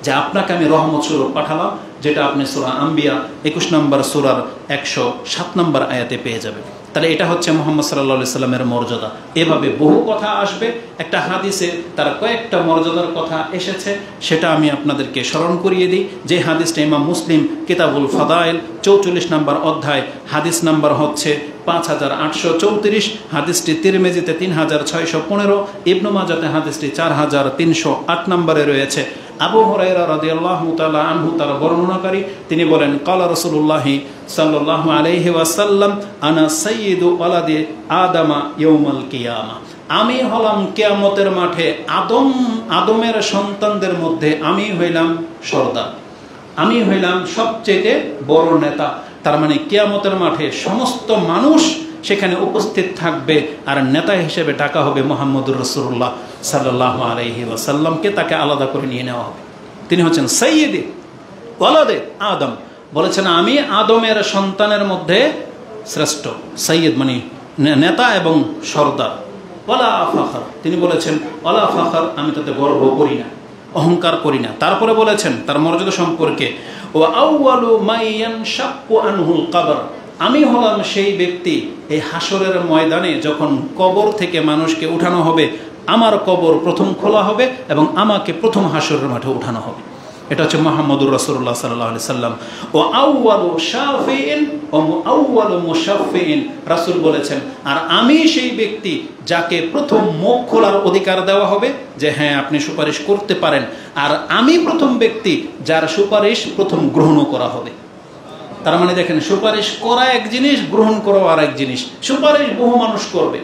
যে আপনাকে আমি রহমত স্বরূপ পাঠালাম, যেটা আপনি সূরা আম্বিয়া 21 নম্বর সূরার 107 নম্বর আয়াতে পেয়ে যাবেন। তাহলে এটা হচ্ছে মুহাম্মদ সাল্লাল্লাহু আলাইহি সাল্লামের মর্যাদা। এভাবে বহু কথা আসবে, একটা হাদিসে তার কয়েকটা মর্যাদার কথা এসেছে, সেটা আমি আপনাদেরকে স্মরণ করিয়ে দিই। যে হাদিসটা ইমাম মুসলিম কিতাবুল ফাদাইল 44 নম্বর অধ্যায়, হাদিস নাম্বার হচ্ছে 5834, হাদিসটি তিরমিজিতে 3615, ইবনে মাজাতে হাদিসটি 4308 নম্বরে রয়েছে। আবু হুরায়রা রাদিয়াল্লাহু তাআলা আনহু তার বর্ণনাকারী, তিনি বলেন কালা রাসূলুল্লাহ সাল্লাল্লাহু আলাইহি ওয়াসাল্লাম আনা সাইয়্যিদু ওয়ালাদি আদামা ইয়াউমাল কিয়ামা, আমি হলাম কিয়ামতের মাঠে আদমের সন্তানদের মধ্যে আমি হইলাম সর্দার, আমি হইলাম সবচেয়ে বড় নেতা। তার মানে কিয়ামতের মাঠে সমস্ত মানুষ সেখানে উপস্থিত থাকবে, আর নেতা হিসেবে ডাকা হবে মুহাম্মদুর রাসূলুল্লাহ সাল্লাল্লাহু আলাইহি ওয়াসাল্লামকে, তাকে আলাদা করে নিয়ে নেওয়া হবে। তিনি হচ্ছেন সাইয়্যিদে ওয়ালাদে আদম, বলেছেন আমি আদমের সন্তানের মধ্যে শ্রেষ্ঠ। সাইয়্যিদ মানে নেতা এবং সর্দার। ওয়ালা ফাখর, তিনি বলেছেন ওয়ালা ফাখর, আমি তাতে গর্ব করি না, অহংকার করি না। তারপরে বলেছেন তার মর্যাদা সম্পর্কে ওয়া আউয়ালু মাইয়ানশাক্কু আনহুল কবর, আমি হলাম সেই ব্যক্তি এই হাসরের ময়দানে যখন কবর থেকে মানুষকে উঠানো হবে, আমার কবর প্রথম খোলা হবে এবং আমাকে প্রথম হাসরের মাঠে উঠানো হবে। এটা হচ্ছে মুহাম্মদুর রাসূলুল্লাহ সাল্লাল্লাহু আলাইহি সাল্লাম। ও আউয়ালু শাফিইন ও আউয়ালু মুশাফফিইন, রাসূল বলেছেন আর আমি সেই ব্যক্তি যাকে প্রথম মুখ খোলার অধিকার দেওয়া হবে, যে হ্যাঁ আপনি সুপারিশ করতে পারেন, আর আমি প্রথম ব্যক্তি যার সুপারিশ প্রথম গ্রহণ করা হবে। তার মানে দেখেন, সুপারিশ করা এক জিনিস, গ্রহণ করা আর এক জিনিস। সুপারিশ বহু মানুষ করবে,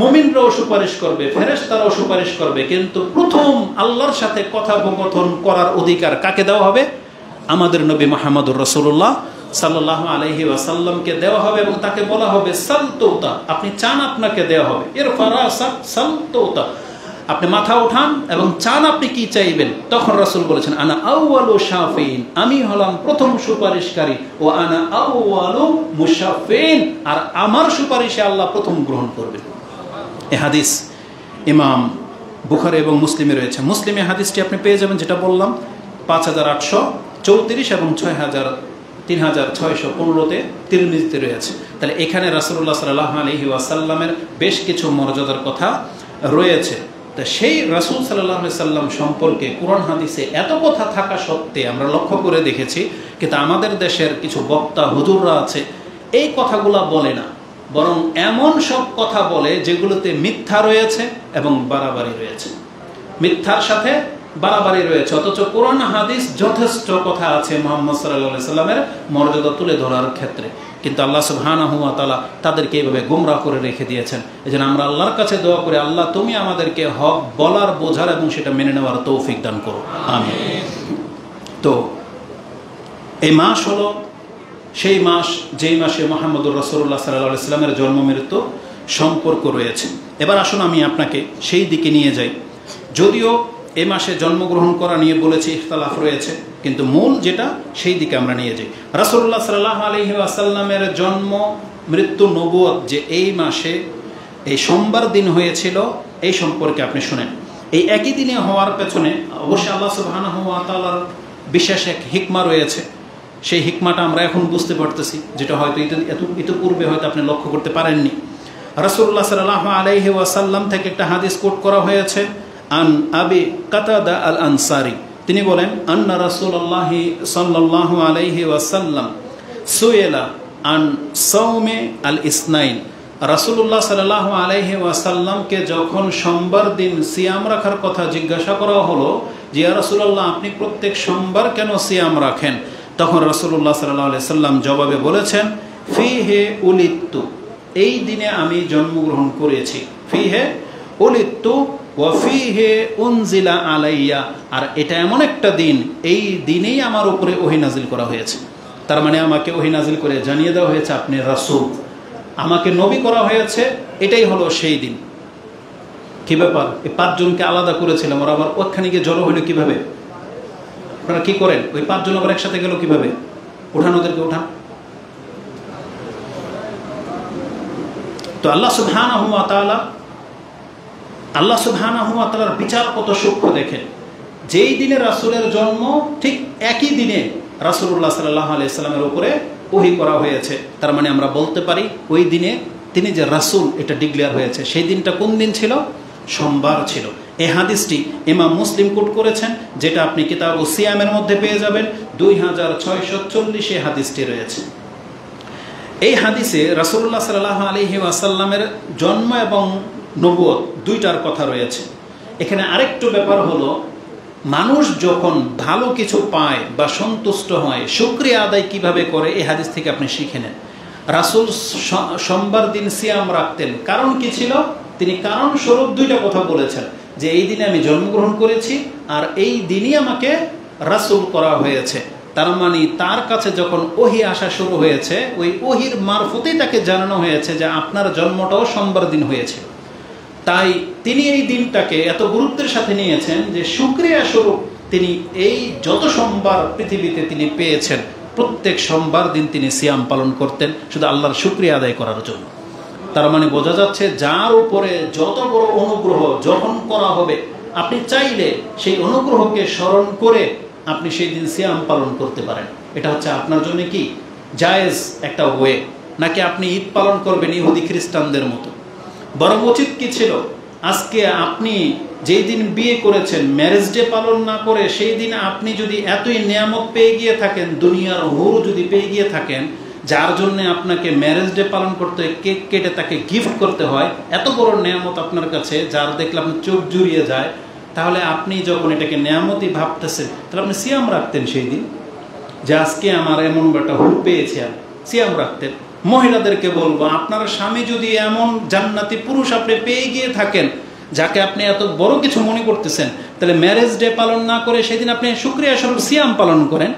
মুমিনরাও সুপারিশ করবে, ফেরেশতারাও সুপারিশ করবে, কিন্তু প্রথম আল্লাহর সাথে কথোপকথন করার অধিকার কাকে দেওয়া হবে? আমাদের নবী মুহাম্মদুর রাসূলুল্লাহ সাল্লাল্লাহু আলাইহি ওয়াসাল্লামকে দেওয়া হবে, এবং তাকে বলা হবে সালতুতা, আপনি চান আপনাকে দেওয়া হবে। এর ফারাসা সালতুতা, আপনি মাথা উঠান এবং চান আপনি কি চাইবেন। তখন রাসূল বলেছেন, আনা আউয়ালু শাফিন, আমি হলাম প্রথম সুপারিশকারী, ও আনা আউয়ালু মুশাফিন, আর আমার সুপারিশে আল্লাহ প্রথম গ্রহণ করবেন। এই হাদিস ইমাম বুখারী এবং মুসলিমে রয়েছে। মুসলিমে হাদিসটি আপনি পেয়ে যাবেন, যেটা বললাম 5834 এবং 3615 তিরমিজিতে রয়েছে। তাহলে এখানে রাসূলুল্লাহ সাল্লাল্লাহু আলাইহি ওয়াসাল্লামের বেশ কিছু মর্যাদার কথা রয়েছে। তা সেই রাসূল সাল্লাল্লাহু আলাইহি সাল্লাম সম্পর্কে কোরআন হাদিসে এত কথা থাকা সত্ত্বে আমরা লক্ষ্য করে দেখেছি, কিন্তু আমাদের দেশের কিছু বক্তা হুজুররা আছে এই কথাগুলা বলে না, বরং এমন সব কথা বলে যেগুলোতে মিথ্যা রয়েছে এবং বাড়াবাড়ি রয়েছে, মিথ্যার সাথে বাড়াবাড়ি রয়েছে। অথচ কোরআন হাদিস যথেষ্ট কথা আছে মুহাম্মদ সাল্লাল্লাহু আলাইহি সাল্লামের মর্যাদা তুলে ধরার ক্ষেত্রে, কিন্তু আল্লাহ সুবহানাহু ওয়া তাআলা তাদেরকে এইভাবে গোমরাহ করে রেখে দিয়েছেন। এজন্য আমরা আল্লাহর কাছে দোয়া করি, আল্লাহ তুমি আমাদেরকে হক বলার, বোঝার এবং সেটা মেনে নেওয়ার তৌফিক দান করো, আমিন। তো এই মাস হলো সেই মাস যেই মাসে মুহাম্মদুর রাসূলুল্লাহ সাল্লাল্লাহু আলাইহি সাল্লামের জন্ম মৃত্যু সম্পর্ক রয়েছে। এবার আসুন আমি আপনাকে সেই দিকে নিয়ে যাই। যদিও এই মাসে জন্মগ্রহণ করা নিয়ে বলেছি ইখতিলাফ রয়েছে, কিন্তু মূল যেটা সেই দিকে আমরা নিয়ে যাই। রাসূলুল্লাহ সাল্লাল্লাহু আলাইহি ওয়াসাল্লামের জন্ম মৃত্যু নবুয়ত যে এই মাসে এই সোমবার দিন হয়েছিল, এই সম্পর্কে আপনি শুনেন। এই একই দিনে হওয়ার পেছনে অবশ্যই আল্লাহ সুবহানাহু ওয়া তাআলার বিশেষ এক হিকমা রয়েছে। সেই হিকমাটা আমরা এখন বুঝতে পারতেছি, যেটা হয়তো ইতিপূর্বে হয়তো আপনি লক্ষ্য করতে পারেননি। রাসূলুল্লাহ সাল্লাল্লাহু আলাইহি ওয়াসাল্লাম থেকে একটা হাদিস কোট করা হয়েছে, আন আবি কাতাদা আল আনসারি, তিনি বলেন, আন্না রাসূলুল্লাহ সাল্লাল্লাহু আলাইহি ওয়াসাল্লাম সুয়েলা আন সাওমে আল ইসনাইন, রাসূলুল্লাহ সাল্লাল্লাহু আলাইহি ওয়াসাল্লামকে যখন সোমবার দিন সিয়াম রাখার কথা জিজ্ঞাসা করা হলো যে ইয়া রাসূলুল্লাহ আপনি প্রত্যেক সোমবার কেন সিয়াম রাখেন, তখন রাসূলুল্লাহ সাল্লাল্লাহু আলাইহি সাল্লাম জবাবে বলেছেন, ফিহে উলিদতু, এই দিনে আমি জন্মগ্রহণ করেছি, ফিহে উলিদতু ওয়া ফিহে উনজিলা আলাইয়া, আর এটা এমন একটা দিন, এই দিনেই আমার উপরে ওহী নাজিল করা হয়েছে। তার মানে আমাকে ওহী নাজিল করে জানিয়ে দেওয়া হয়েছে আপনি রাসূল, আমাকে নবী করা হয়েছে, এটাই হলো সেই দিন। কি ব্যাপার, এই 5 জনকে আলাদা করেছিলাম, ওরা আবার ওখানে গিয়ে জড়ো হইলো কিভাবে? আপনারা কি করেন, ওই 5 জন আবার একসাথে গেল কিভাবে? উঠান ওদেরকে, উঠান। তো আল্লাহ সুবহানাহু ওয়া তাআলার বিচার কত সূক্ষ্ম দেখেন। যেই দিনে রাসূলের জন্ম ঠিক একই দিনে রাসূলুল্লাহ সাল্লাল্লাহু আলাইহি সাল্লামের উপরে ওহী করা হয়েছে। তার মানে আমরা বলতে পারি ওই দিনে তিনি যে রাসূল এটা ডিক্লেয়ার হয়েছে। সেই দিনটা কোন দিন ছিল? সোমবার ছিল। এই হাদিসটি ইমাম মুসলিম কোট করেছেন, যেটা আপনি কিতাবুস সিয়ামের মধ্যে পেয়ে যাবেন, 2640 হাদিসটি রয়েছে। এই হাদিসে রাসূলুল্লাহ সাল্লাল্লাহু আলাইহি ওয়াসাল্লামের জন্ম এবং নবুয়ত দুইটার কথা রয়েছে। এখানে আরেকটু ব্যাপার হলো, মানুষ যখন ভালো কিছু পায় বা সন্তুষ্ট হয়, শুকরিয়া আদায় কিভাবে করে, এই হাদিস থেকে আপনি শিখে নেন। রাসূল সোমবার দিন সিয়াম রাখতেন, কারণ কি ছিল? তিনি কারণ স্বরূপ দুইটা কথা বলেছেন, যে এই দিনে আমি জন্মগ্রহণ করেছি আর এই দিনই আমাকে রাসূল করা হয়েছে। তার মানে তার কাছে যখন ওহী আসা শুরু হয়েছে, ওই ওহীর মারফতেই তাকে জানানো হয়েছে যে আপনার জন্মটাও সোমবার দিন হয়েছে। তাই তিনি এই দিনটাকে এত গুরুত্বের সাথে নিয়েছেন যে শুকরিয়া স্বরূপ তিনি এই যত সোমবার পৃথিবীতে তিনি পেয়েছেন, প্রত্যেক সোমবার দিন তিনি সিয়াম পালন করতেন শুধু আল্লাহর শুকরিয়া আদায় করার জন্য। তার মানে বোঝা যাচ্ছে, যার উপরে যত বড় অনুগ্রহ যখন করা হবে, আপনি চাইলে সেই অনুগ্রহকে স্মরণ করে আপনি সেই দিন সিয়াম পালন করতে পারেন। এটা হচ্ছে আপনার জন্য কি জায়েজ একটা ওয়ে, নাকি আপনি ঈদ পালন করবেন ইহুদি খ্রিস্টানদের মতো। বরং উচিত কি ছিল, আজকে আপনি যেই দিন বিয়ে করেছেন, ম্যারেজ ডে পালন না করে সেই দিন আপনি যদি এতই নিয়ামত পেয়ে গিয়ে থাকেন, দুনিয়ার হুর যদি পেয়ে গিয়ে থাকেন, যার জন্য আপনাকে ম্যারেজ ডে পালন করতে হয়, কেক কেটে তাকে গিফট করতে হয়, এত বড় নিয়ামত আপনার কাছে, যার দেখলে আপনার চোখ জুড়িয়ে যায়, তাহলে আপনি যখন এটাকে নিয়ামতই ভাবতেছেন, তাহলে আপনি সিয়াম রাখতেন সেই দিন, যে আজকে আমার এমন একটা হুর পেয়েছি, আমি সিয়াম রাখতেন। মহিলাদেরকে বলবো, আপনার স্বামী যদি এমন জান্নাতি পুরুষ আপনি পেয়ে গিয়ে থাকেন, যাকে আপনি এত বড় কিছু মনে করতেছেন, তাহলে ম্যারেজ ডে পালন না করে সেদিন আপনি শুকরিয়া স্বরূপ সিয়াম পালন করেন।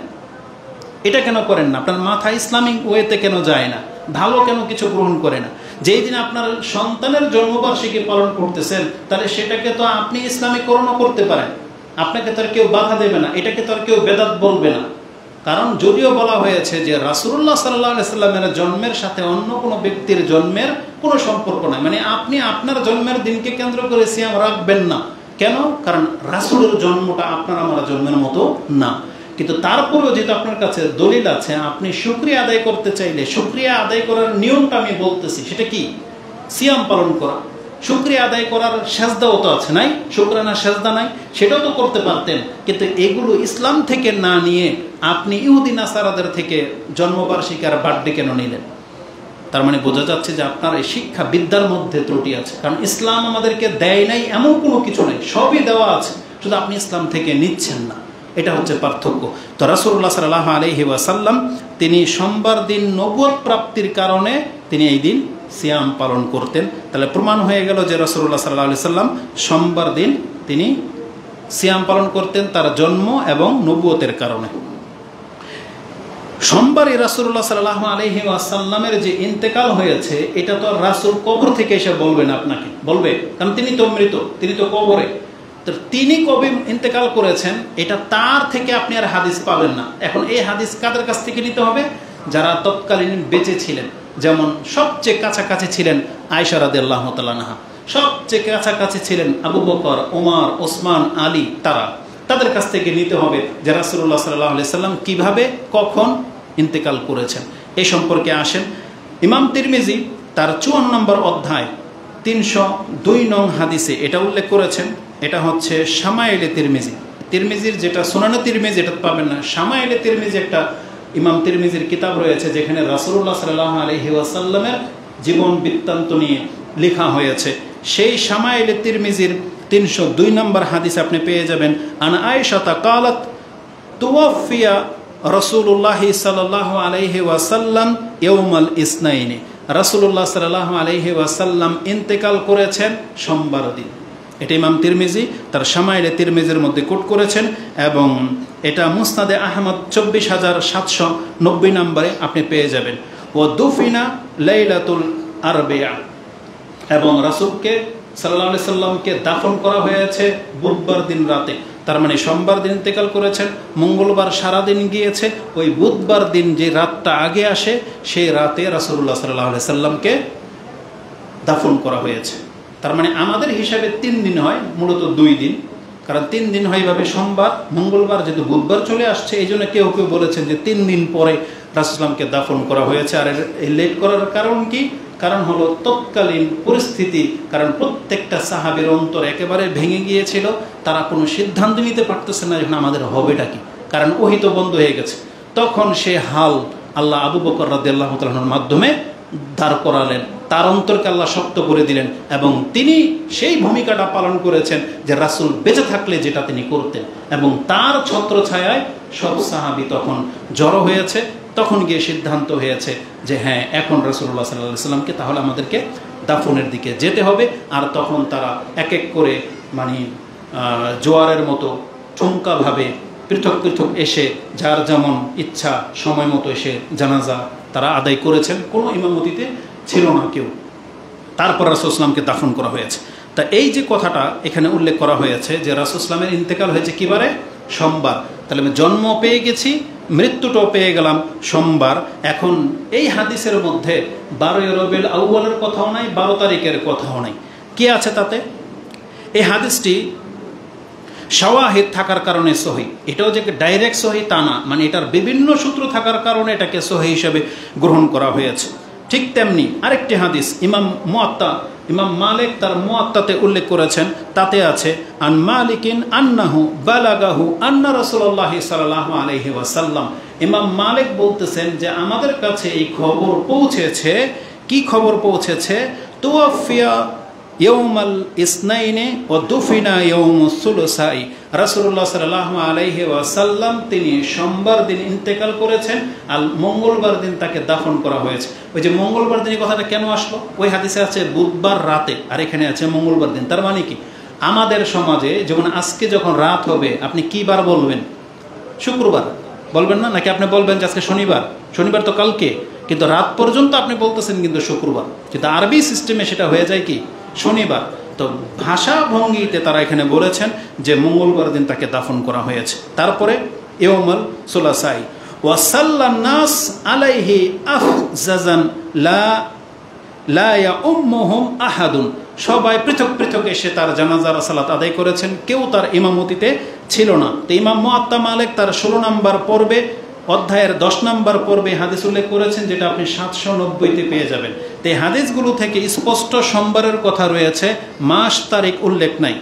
এটা কেন করেন না? আপনার মাথা ইসলামিক ওয়েতে কেন যায় না? ভালো কেন কিছু গ্রহণ করে না? যেই দিন আপনার সন্তানের জন্মবার্ষিকী পালন করতেছেন, তাহলে সেটাকে তো আপনি ইসলামীকরণও করতে পারেন, আপনাকে তো আর কেউ বাধা দেবে না, এটাকে তো আর কেউ বেদাত বলবে না। কারণ যদিও বলা হয়েছে যে রাসূলুল্লাহ সাল্লাল্লাহু আলাইহি সাল্লামের জন্মের সাথে অন্য কোনো ব্যক্তির জন্মের কোনো সম্পর্ক নাই, মানে আপনি আপনার জন্মের দিনকে কেন্দ্র করে সিয়াম রাখবেন না। কেন? কারণ রাসূলের জন্মটা আপনার আমার জন্মের মতো না। কিন্তু তারপরেও যেহেতু আপনার কাছে দলিল আছে, আপনি শুকরিয়া আদায় করতে চাইলে শুকরিয়া আদায় করার নিয়মটা আমি বলতেছি, সেটা কি? সিয়াম পালন করা। শুকরিয়া আদায় করার সেজদাও তো আছে, নাই? শুকরানা সেজদা নাই, সেটাও তো করতে পারতেন। কিন্তু এগুলো ইসলাম থেকে না নিয়ে আপনি ইহুদি নাসারাদের থেকে জন্মবার্ষিকী আর বার্থডে কেন নিলেন? তার মানে বোঝা যাচ্ছে যে আপনার এই শিক্ষা বিদ্যার মধ্যে ত্রুটি আছে। কারণ ইসলাম আমাদেরকে দেয় নাই এমন কোনো কিছু নেই, সবই দেওয়া আছে, শুধু আপনি ইসলাম থেকে নিচ্ছেন না, এটা হচ্ছে পার্থক্য। তো রাসূলুল্লাহ সাল্লাল্লাহু আলাইহি ওয়াসাল্লাম তিনি সোমবার দিন নবুয়ত প্রাপ্তির কারণে তিনি এই দিন সিয়াম পালন করতেন। তাহলে প্রমাণ হয়ে গেল যে রাসূলুল্লাহ সাল্লাল্লাহু আলাইহি সাল্লাম সোমবার দিন তিনি সিয়াম পালন করতেন তার জন্ম এবং নবুয়তের কারণে। সোমবারই রাসূলুল্লাহ সাল্লাল্লাহু আলাইহি ওয়াসাল্লামের যে ইন্তেকাল হয়েছে, এটা তো রাসূল কবর থেকে এসে বলবেন আপনাকে, বলবে, কারণ তিনি তো মৃত, তিনি তো কবরে। তো তিনি কবে ইন্তেকাল করেছেন এটা তার থেকে আপনি আর হাদিস পাবেন না। এখন এই হাদিস কাদের কাছ থেকে নিতে হবে? যারা তৎকালীন বেঁচে ছিলেন, যেমন সবচেয়ে কাছাকাছি ছিলেন আয়েশা রাদিয়াল্লাহু তাআলা আনহা, সবচেয়ে কাছাকাছি ছিলেন আবু বকর, ওমর, ওসমান, আলী, তাদের কাছ থেকে নিতে হবে যে রাসূলুল্লাহ সাল্লাল্লাহু আলাইহি সাল্লাম কিভাবে কখন ইন্তেকাল করেছেন। এই সম্পর্কে আসেন ইমাম তিরমিজি তার 54 নম্বর অধ্যায় 302 নং হাদিসে এটা উল্লেখ করেছেন। এটা হচ্ছে শামাইলে তিরমিজি, তিরমিজির যেটা সুনানে তিরমিজি এটা পাবেন না, শামাইলে তিরমিজি একটা ইমাম তিরমিজির কিতাব রয়েছে যেখানে রাসূলুল্লাহ সাল্লাল্লাহু আলাইহি ওয়াসাল্লামের জীবন বৃত্তান্ত নিয়ে লেখা হয়েছে। সেই শামাইলে তিরমিজির 302 নম্বর হাদিস আপনি পেয়ে যাবেন। আন আয়েশা ক্বালাত তুওয়াফিয়া রাসূলুল্লাহ সাল্লাল্লাহু আলাইহি ওয়াসাল্লাম ইয়াউমাল ইসনাইনি, রাসূলুল্লাহ সাল্লাল্লাহু আলাইহি ওয়াসাল্লাম ইন্তেকাল করেছেন সোমবার দিন। এটা ইমাম তিরমিজি তার শামাইলে তিরমিজির মধ্যে কোট করেছেন এবং এটা মুসনাদে আহমদ 24790 নম্বরে আপনি পেয়ে যাবেন। ও দুফিনা লাইলাতুল আরবিয়া, এবং রাসূলকে সাল্লাল্লাহু আলাইহি সাল্লামকে দাফন করা হয়েছে বুধবার দিন রাতে। তার মানে সোমবার দিন ইন্তেকাল করেছেন, মঙ্গলবার সারাদিন গিয়েছে, ওই বুধবার দিন যে রাতটা আগে আসে সেই রাতে রাসূলুল্লাহ সাল্লাল্লাহু আলাইহি সাল্লামকে দাফন করা হয়েছে। তার মানে আমাদের হিসাবে 3 দিন হয়, মূলত 2 দিন, কারণ 3 দিন হয় এভাবে সোমবার মঙ্গলবার, যেহেতু বুধবার চলে আসছে এই জন্য কেউ কেউ বলেছেন যে 3 দিন পরে রাসূলুল্লাহকে দাফন করা হয়েছে। আর এই লেট করার কারণ কি? কারণ হলো তৎকালীন পরিস্থিতি, কারণ প্রত্যেকটা সাহাবীর অন্তর একেবারে ভেঙে গিয়েছিল, তারা কোনো সিদ্ধান্ত নিতে পারতেছে না এখন আমাদের হবেটা কি, কারণ ওহী তো বন্ধ হয়ে গেছে। তখন সে হাল আল্লাহ আবু বকর রাদিয়াল্লাহু তাআলার মাধ্যমে দাঁড় করালেন, তার অন্তরকে আল্লাহ শক্ত করে দিলেন এবং তিনি সেই ভূমিকাটা পালন করেছেন যে রাসূল বেঁচে থাকলে যেটা তিনি করতেন, এবং তার ছত্রছায়ায় সব সাহাবী তখন জড়ো হয়েছে। তখন গিয়ে সিদ্ধান্ত হয়েছে যে হ্যাঁ, এখন রাসূলুল্লাহ সাল্লাল্লাহু আলাইহি সাল্লামকে তাহলে আমাদেরকে দাফনের দিকে যেতে হবে। আর তখন তারা এক এক করে মানে জোয়ারের মতো ঠুমকাভাবে পৃথক পৃথক এসে যার যেমন ইচ্ছা সময় মতো এসে জানাজা তারা আদায় করেছেন, কোনো ইমামতিতে ছিল না কেউ। তারপর রাসূল ইসলামকে দাফন করা হয়েছে। তা এই যে কথাটা এখানে উল্লেখ করা হয়েছে যে রাসূল ইসলামের ইন্তেকাল হয়েছে কিবারে? সোমবার। তাহলে আমি জন্ম পেয়ে গেছি, মৃত্যুটাও পেয়ে গেলাম সোমবার। এখন এই হাদিসের মধ্যে 12 রবিউল আউয়ালের কথাও নাই, 12 তারিখের কথাও নাই। কি আছে তাতে? এই হাদিসটি শাওয়াহিদ থাকার কারণে সহি, এটাও যে ডাইরেক্ট সহি তা না, মানে এটার বিভিন্ন সূত্র থাকার কারণে এটাকে সহি হিসেবে গ্রহণ করা হয়েছে। ঠিক তেমনি আরেকটি হাদিস ইমাম মালিক তার মুয়াত্তাতে উল্লেখ করেছেন, তাতে আছে আন মালিকিন আন্নাহু বালাগাহু আন্না রাসূলুল্লাহ সাল্লাল্লাহু আলাইহি ওয়াসাল্লাম। ইমাম মালিক বলতেছেন যে আমাদের কাছে এই খবর পৌঁছেছে। কি খবর পৌঁছেছে? তুওয়াফিয়া ইয়াউমাল ইসনাইনে ওয়া দুফিনা ইয়াউমুস সুলসাই, রাসূলুল্লাহ সাল্লাল্লাহু আলাইহি ওয়াসাল্লাম তিনি সোমবার দিন ইন্তেকাল করেছেন, আর মঙ্গলবার দিন তাকে দাফন করা হয়েছে। ওই যে মঙ্গলবার দিনের কথাটা কেন আসলো? ওই হাদিসে আছে বুধবার রাতে, আর এখানে আছে মঙ্গলবার দিন। তার মানে কি? আমাদের সমাজে যেমন আজকে যখন রাত হবে আপনি কি বার বলবেন? শুক্রবার বলবেন না, নাকি আপনি বলবেন যে আজকে শনিবার? শনিবার তো কালকে, কিন্তু রাত পর্যন্ত আপনি বলতেছেন কিন্তু শুক্রবার, কিন্তু আরবি সিস্টেমে সেটা হয়ে যায় কি শনিবার। তো ভাষা ভঙ্গিতে তারা এখানে বলেছেন যে মঙ্গলবার দিন তাকে দাফন করা হয়েছে। তারপরে ইয়ৌমুল সুলাসাই ওয়াসাল্লান নাস আলাইহি আফজাজান লা ইয়াউম্মুহুম আহাদুন, সবাই পৃথক পৃথক এসে তার জানাজার সালাত আদায় করেছেন, কেউ তার ইমামতিতে ছিল না। তো ইমাম মুআত্তা মালিক তার 16 নম্বর পর্বে অধ্যায়ের 10 নম্বর পর্বে হাদিস উল্লেখ করেছেন, যেটা আপনি 790-তে পেয়ে যাবেন। তো এই হাদিসগুলো থেকে স্পষ্ট সোমবারের কথা রয়েছে, মাস তারিখ উল্লেখ নাই।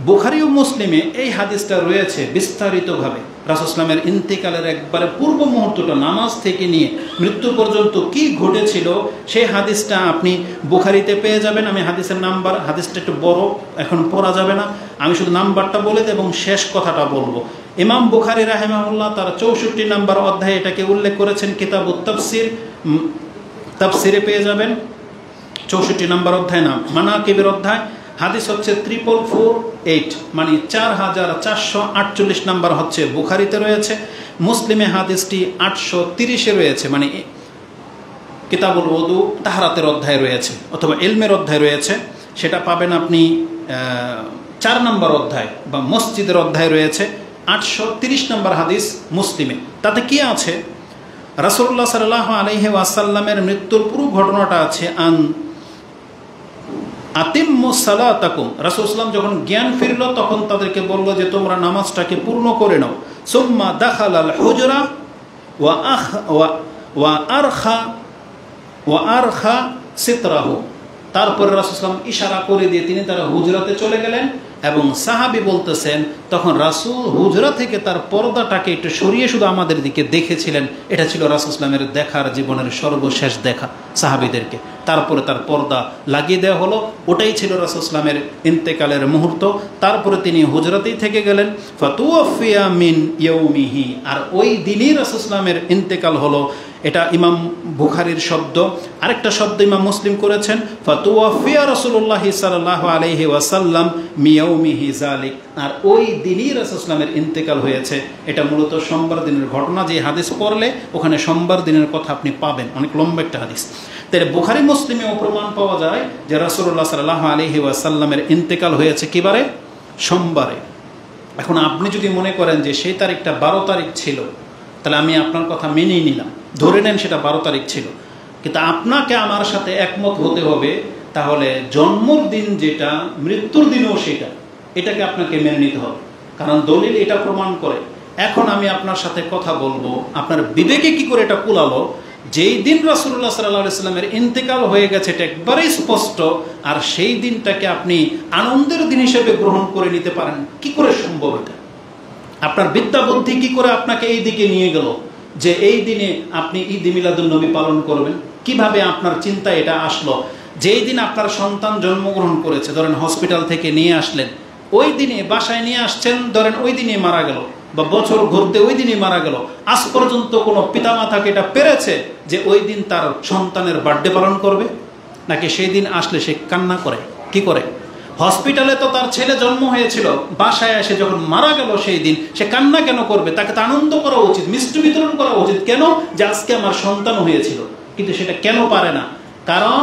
বুখারী ও মুসলিমে এই হাদিসটা রয়েছে বিস্তারিতভাবে। রাসূল সাল্লাল্লাহু আলাইহি ওয়াসাল্লামের ইন্তেকালের একবারে পূর্ব মুহূর্তটা, নামাজ থেকে নিয়ে মৃত্যু পর্যন্ত কি ঘটেছিল সেই হাদিসটা আপনি বুখারীতে পেয়ে যাবেন। আমি হাদিসের নাম্বার, হাদিসটা একটু বড়, এখন পড়া যাবে না, আমি শুধু নাম্বারটা বলে দেব এবং শেষ কথাটা বলবো। ইমাম বুখারী রাহিমাহুল্লাহ তার 64 নম্বর অধ্যায়ে এটাকে উল্লেখ করেছেন, কিতাবুত তাফসির, তাফসিরে পেয়ে যাবেন 64 নম্বর অধ্যায়, নাম মানাকিবের অধ্যায়। হাদিস হচ্ছে 4448, মানে 4448 নম্বর হচ্ছে বুখারীতে রয়েছে। মুসলিমে হাদিসটি 830-এ রয়েছে, মানে কিতাবুল ওযু তাহারাতের অধ্যায় রয়েছে, অথবা ইলমের অধ্যায় রয়েছে। সেটা পাবেন আপনি 4 নম্বর অধ্যায় বা মসজিদের অধ্যায় রয়েছে, 830 নম্বর হাদিস মুসলিমে। তাতে কি আছে? রাসূলুল্লাহ সাল্লাল্লাহু আলাইহি ওয়াসাল্লামের মৃত্যুর পুরো ঘটনাটা আছে। আতিম্মুস সালাতাকুম, রাসূল সাল্লাম যখন জ্ঞান ফিরল তখন তাদেরকে বলল যে তোমরা নামাজটাকে পূর্ণ করে নাও। সুম্মা দাখালাল হুজরা ওয়া আরখা সিতরাহু, তারপরে রাসূল সাল্লাম ইশারা করে দিয়ে তিনি তার হুজরাতে চলে গেলেন। এবং সাহাবী বলতেছেন তখন রাসূল হুজরা থেকে তার পর্দাটাকে একটু সরিয়ে শুধু আমাদের দিকে দেখেছিলেন। এটা ছিল রাসূল সাল্লামের দেখার জীবনের সর্বশেষ দেখা সাহাবীদেরকে। তারপরে তার পর্দা লাগিয়ে দেওয়া হলো, ওটাই ছিল রাসূল সাল্লামের ইন্তেকালের মুহূর্ত। তারপরে তিনি হুজরাতেই থেকে গেলেন। ফাতুওয়াফিয়া মিন ইয়াউমিহি, আর ওই দিনই রাসূল সাল্লামের ইন্তেকাল হলো। এটা ইমাম বুখারীর শব্দ। আরেকটা শব্দ ইমাম মুসলিম করেছেন, ফাতুওয়াফিয়া রাসূলুল্লাহি সাল্লাল্লাহু আলাইহি ওয়াসাল্লাম মিয়াউমিহি যালিক, আর ওই দিনই রাসূল সাল্লামের ইন্তেকাল হয়েছে। এটা মূলত সোমবার দিনের ঘটনা। যে হাদিস পড়লে ওখানে সোমবার দিনের কথা আপনি পাবেন, অনেক লম্বা একটা হাদিস। তাহলে বুখারী মুসলিমেও প্রমাণ পাওয়া যায় যে রাসূলুল্লাহ সাল্লাল্লাহু আলাইহি ওয়াসাল্লামের ইন্তেকাল হয়েছে কিবারে? সোমবারে। এখন আপনি যদি মনে করেন যে সেই তারিখটা 12 তারিখ ছিল, তাহলে আমি আপনার কথা মেনেই নিলাম, ধরে নেন সেটা 12 তারিখ ছিল। কিন্তু আপনাকে আমার সাথে একমত হতে হবে, তাহলে জন্মর দিন যেটা, মৃত্যুর দিনও সেটা, এটাকে আপনাকে মেনে নিতে হবে, কারণ দলিল এটা প্রমাণ করে। এখন আমি আপনার সাথে কথা বলবো, আপনার বিবেকে কি করে এটা কুলালো যেই দিন রাসূলুল্লাহ সাল্লাল্লাহু আলাইহি ওয়াসাল্লামের ইন্তেকাল হয়ে গেছে, এটা একবারেই স্পষ্ট, আর সেই দিনটাকে আপনি আনন্দের দিন হিসেবে গ্রহণ করে নিতে পারেন? কি করে সম্ভব এটা? আপনার বিদ্যা বুদ্ধি কি করে আপনাকে এই দিকে নিয়ে গেল যে এই দিনে আপনি ঈদ মিলাদুন নবী পালন করবেন? কিভাবে আপনার চিন্তায় এটা আসলো? যেই দিন আপনার সন্তান জন্মগ্রহণ করেছে, ধরেন হসপিটাল থেকে নিয়ে আসলেন, ওই দিনে বাসায় নিয়ে আসছেন, ধরেন ওই দিনে মারা গেল, বা বছর ঘুরতে ওই দিনে মারা গেল। আজ পর্যন্ত কোনো পিতামাতাকে এটা পেরেছে যে ওই দিন তার সন্তানের বার্থডে পালন করবে? নাকি সেই দিন আসলে সে কান্না করে? কি করে? হসপিটালে তো তার ছেলে জন্ম হয়েছিল, বাসায় এসে যখন মারা গেল সেই দিন সে কান্না কেন করবে? তাকে তো আনন্দ করা উচিত, মিষ্টি বিতরণ করা উচিত। কেন? যে আজকে আমার সন্তান হয়েছিল। কিন্তু সেটা কেন পারে না? কারণ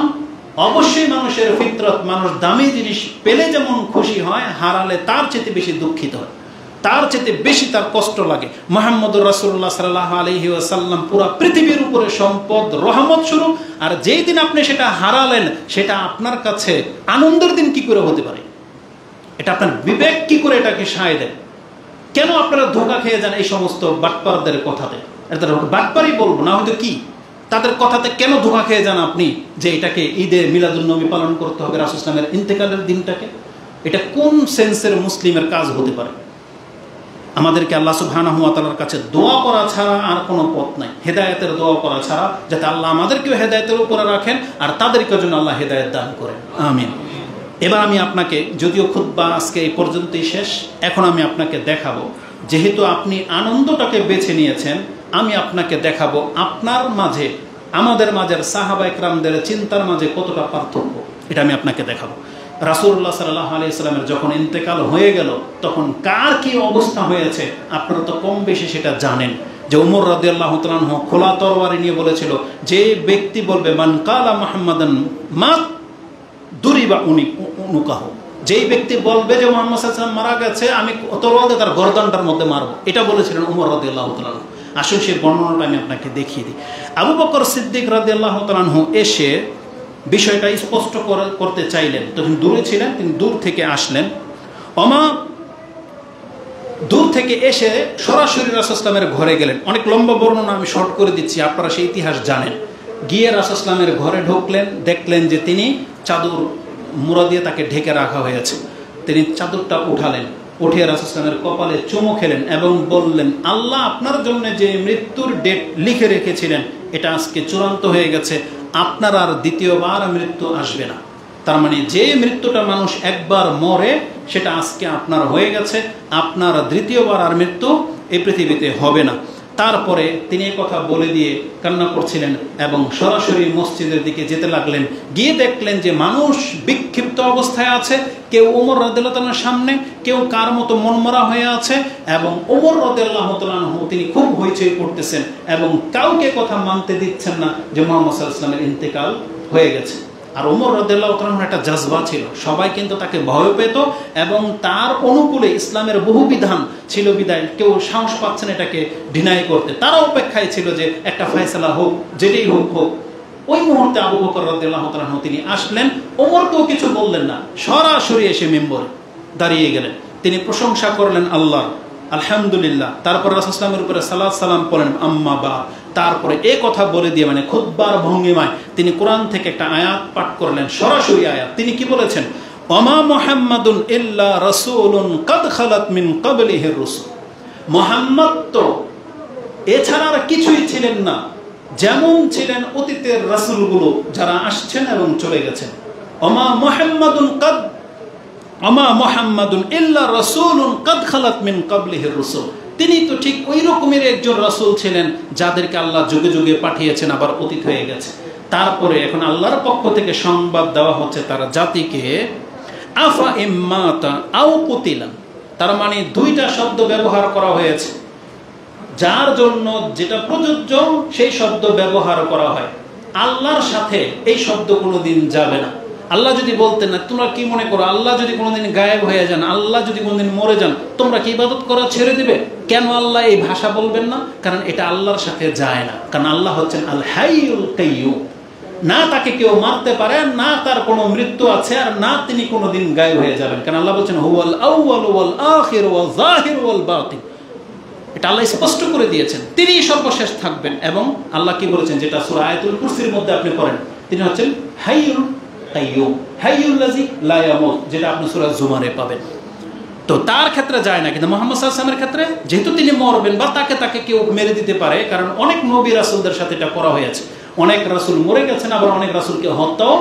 অবশ্যই মানুষের ফিতরত, মানুষ দামি জিনিস পেলে যেমন খুশি হয়, হারালে তার চেয়ে বেশি দুঃখিত হয়, তার চেয়ে বেশি তার কষ্ট লাগে। মুহাম্মদুর রাসূলুল্লাহ সাল্লাল্লাহু আলাইহি ওয়াসাল্লাম পুরো পৃথিবীর উপরে সম্পদ, রহমত স্বরূপ, আর যেই দিন আপনি সেটা হারালেন সেটা আপনার কাছে আনন্দের দিন কি করে হতে পারে? এটা আপনার বিবেক কি করে এটাকে সায় দেয়? কেন আপনারা ধোঁকা খেয়ে যান এই সমস্ত বাটপারদের কথাতে? এটা বাটপারই বলবো না, হয়তো কি তাদের কথাতে কেন ধোঁকা খেয়ে যান আপনি যে এটাকে ঈদে মিলাদুন নবী পালন করতে হবে রাসূল সাল্লাল্লাহু আলাইহি ওয়াসাল্লামের ইন্তেকালের দিনটাকে? এটা কোন সেন্সের মুসলিমের কাজ হতে পারে? আমাদেরকে আল্লাহ সুবহানাহু ওয়া তাআলার কাছে দোয়া করা ছাড়া আর কোনো পথ নাই, হেদায়েতের দোয়া করা ছাড়া, যাতে আল্লাহ আমাদেরকেও হেদায়েতের উপরে রাখেন আর তাদেরকে যেন আল্লাহ হেদায়েত দান করেন। আমিন। এবার আমি আপনাকে, যদিও খুতবা আজকে এই পর্যন্তই শেষ, এখন আমি আপনাকে দেখাবো, যেহেতু আপনি আনন্দটাকে বেছে নিয়েছেন, আমি আপনাকে দেখাবো আপনার মাঝে আমাদের মাঝের সাহাবায়ে কেরামদের চিন্তার মাঝে কতটা পার্থক্য, এটা আমি আপনাকে দেখাবো। রাসূলুল্লাহ সাল্লাল্লাহু আলাইহি ওয়াসাল্লামের যখন ইন্তেকাল হয়ে গেল তখন কার কি অবস্থা হয়েছে আপনারা তো কম বেশি সেটা জানেন, যে উমর রাদিয়াল্লাহু তাআলা আনহু খোলা তরবারি নিয়ে বলেছিল, যে ব্যক্তি বলবে মান কালা মুহাম্মাদান মা দুরিবা উনুকাহু, যেই ব্যক্তি বলবে যে মুহাম্মদ সাল্লাল্লাহু আলাইহি ওয়াসাল্লাম মারা গেছে, আমি তরবারি দিয়ে তার গর্দানটার মধ্যে মারবো, এটা বলেছিলেন উমর রাদিয়াল্লাহু তাআলা আনহু। আসুন সেই বর্ণনাটা আমি আপনাকে দেখিয়ে দিই। আবু বকর সিদ্দিক রাদিয়াল্লাহু তাআলা আনহু এসে বিষয়টা স্পষ্ট করতে চাইলেন, তখন দূরে ছিলেন, তিনি দূর থেকে আসলেন। দূর থেকে এসে সরাসরি রাসূলুল্লাহ সাল্লাল্লাহু আলাইহি ওয়াসাল্লামের ঘরে গেলেন। অনেক লম্বা বর্ণনা, আমি শর্ট করে দিচ্ছি, আপনারা সেই ইতিহাস জানেন। গিয়ে রাসূলুল্লাহ সাল্লাল্লাহু আলাইহি ওয়াসাল্লামের ঘরে ঢুকলেন, দেখলেন যে তিনি চাদর মুড়া দিয়ে তাকে ঢেকে রাখা হয়েছে। তিনি চাদরটা উঠালেন, উঠিয়ে রাসূলুল্লাহ সাল্লাল্লাহু আলাইহি ওয়াসাল্লামের কপালে চুমু খেলেন এবং বললেন, আল্লাহ আপনার জন্য যে মৃত্যুর ডেট লিখে রেখেছিলেন এটা আজকে চূড়ান্ত হয়ে গেছে, আপনার আর দ্বিতীয়বার মৃত্যু আসবে না। তার মানে যে মৃত্যুটা মানুষ একবার মরে সেটা আজকে আপনার হয়ে গেছে, আপনার দ্বিতীয়বার আর মৃত্যু এই পৃথিবীতে হবে না। তারপরে তিনি এই কথা বলে দিয়ে কান্না করছিলেন এবং সরাসরি মসজিদের দিকে যেতে লাগলেন। গিয়ে দেখলেন যে মানুষ বিক্ষিপ্ত অবস্থায় আছে, কেউ ওমর রাদিয়াল্লাহু তাআলার সামনে, কেউ কার মতো মনমরা হয়ে আছে, এবং ওমর রাদিয়াল্লাহু তাআলা তিনি খুব হইচই করতেছেন এবং কাউকে কথা মানতে দিচ্ছেন না যে মুহাম্মদ সাল্লাল্লাহু আলাইহি ওয়াসাল্লামের ইন্তেকাল হয়ে গেছে। আর ওমর রাদিয়াল্লাহু তাআলার একটা জজবা ছিল, সবাই কিন্তু তাকে ভয় পেত এবং তার অনুকূলে ইসলামের বহু বিধান ছিল বিদায় কেউ সাহস পাচ্ছেন এটাকে ডিনাই করতে। তারা অপেক্ষায় ছিল যে একটা ফয়সালা হোক, যেটাই হোক হোক। ওই মুহূর্তে আবু বকর রাদিয়াল্লাহু তাআলা তিনি আসলেন, ওমরকেও কিছু বললেন না, সরাসরি এসে মিম্বরে দাঁড়িয়ে গেলেন। তিনি প্রশংসা করলেন আল্লাহ, আলহামদুলিল্লাহ। তারপর রাসূলুল্লাহ সাল্লাল্লাহু আলাইহি ওয়াসাল্লামের উপরে সালাত সালাম পড়লেন, আম্মা বা। তারপরে এই কথা বলে দিয়ে মানে খুতবার ভঙ্গিমায় তিনি কোরআন থেকে একটা আয়াত পাঠ করলেন, সরাসরি আয়াত। তিনি কি বলেছেন, ওমা মুহাম্মাদুন ইল্লা রাসূলুন কাদ খালাত মিন ক্বাবলিহির রাসূল। মুহাম্মদ তো এছাড়া আর কিছুই ছিলেন না, যেমন ছিলেন অতীতের রাসূলগুলো যারা আসছেন এবং চলে গেছেন। ওমা মুহাম্মাদুন ইল্লা রাসূলুন কাদ খালাত মিন ক্বাবলিহির রাসূল। তিনি তো ঠিক ওই রকমের একজন রাসূল ছিলেন যাদেরকে আল্লাহ যুগে যুগে পাঠিয়েছেন, আবার অতীত হয়ে গেছে। তারপরে এখন আল্লাহর পক্ষ থেকে সংবাদ দেওয়া হচ্ছে তার জাতিকে, আফা ইম্মাতা আও কুতিলান। তার মানে দুইটা শব্দ ব্যবহার করা হয়েছে, যার জন্য যেটা প্রযোজ্য সেই শব্দ ব্যবহার করা হয়। আল্লাহর সাথে এই শব্দ কোনোদিন যাবে না। আল্লাহ যদি বলতেন না, তোমরা কি মনে করো আল্লাহ যদি কোনোদিন গায়েব হয়ে যান, আল্লাহ যদি কোনোদিন মরে যান, তোমরা কি ইবাদত করা ছেড়ে দিবে? কেন আল্লাহ এই ভাষা বলবেন না? কারণ এটা আল্লাহর সাথে যায় না। কারণ আল্লাহ হচ্ছেন আল হাইয়ুল কাইয়ুম, না তাকে কেউ মারতে পারে, না তার কোনো মৃত্যু আছে, আর না তিনি কোনোদিন গায়েব হয়ে যাবেন। কারণ আল্লাহ বলছেন হুয়াল আউয়াল ওয়াল আখির ওয়াল যাহির ওয়াল বাতিন। এটা আল্লাহ স্পষ্ট করে দিয়েছেন, তিনি সর্বশেষ থাকবেন। এবং আল্লাহ কি বলেছেন, যেটা সূরা আয়াতুল কুরসির মধ্যে আপনি পড়েন, তিনি হচ্ছেন হাইয়ুল কাইয়ুম, হাইয়ুল লাযী লা ইয়ামুত, যেটা আপনি সূরা জুমারে পাবেন। তো তার ক্ষেত্রে যায় না, কিন্তু মুহাম্মদ সাল্লাল্লাহু আলাইহি ওয়াসাল্লামের ক্ষেত্রে যেহেতু তিনি মরবেন বা তাকে কেউ মেরে দিতে পারে, কারণ অনেক নবী রাসূলদের সাথে এটা করা হয়েছে। অনেক রাসূল মরে গেছেন, আবার অনেক রাসূলকে হত্যাও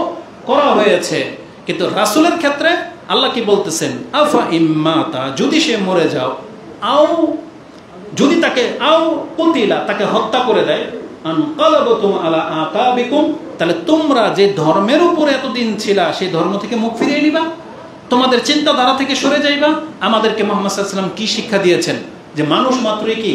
করা হয়েছে। কিন্তু রাসূলের ক্ষেত্রে আল্লাহ কি বলতেছেন, আফা ইম্মাতা, যদি সে মরে যাও, আও যদি তাকে আও কুতিলা, তাকে হত্যা করে দেয়, আনকালাবতুম আলা আকাবিকুম, তাহলে তোমরা যে ধর্মের উপরে এতদিন ছিলা সেই ধর্ম থেকে মুখ ফিরিয়ে নিবা, তোমাদের চিন্তাধারা থেকে সরে যাইবা। আমাদেরকে মুহাম্মদ সাল্লাল্লাহু আলাইহি ওয়াসাল্লাম কি শিক্ষা দিয়েছেন, যে মানুষ মাত্রই কি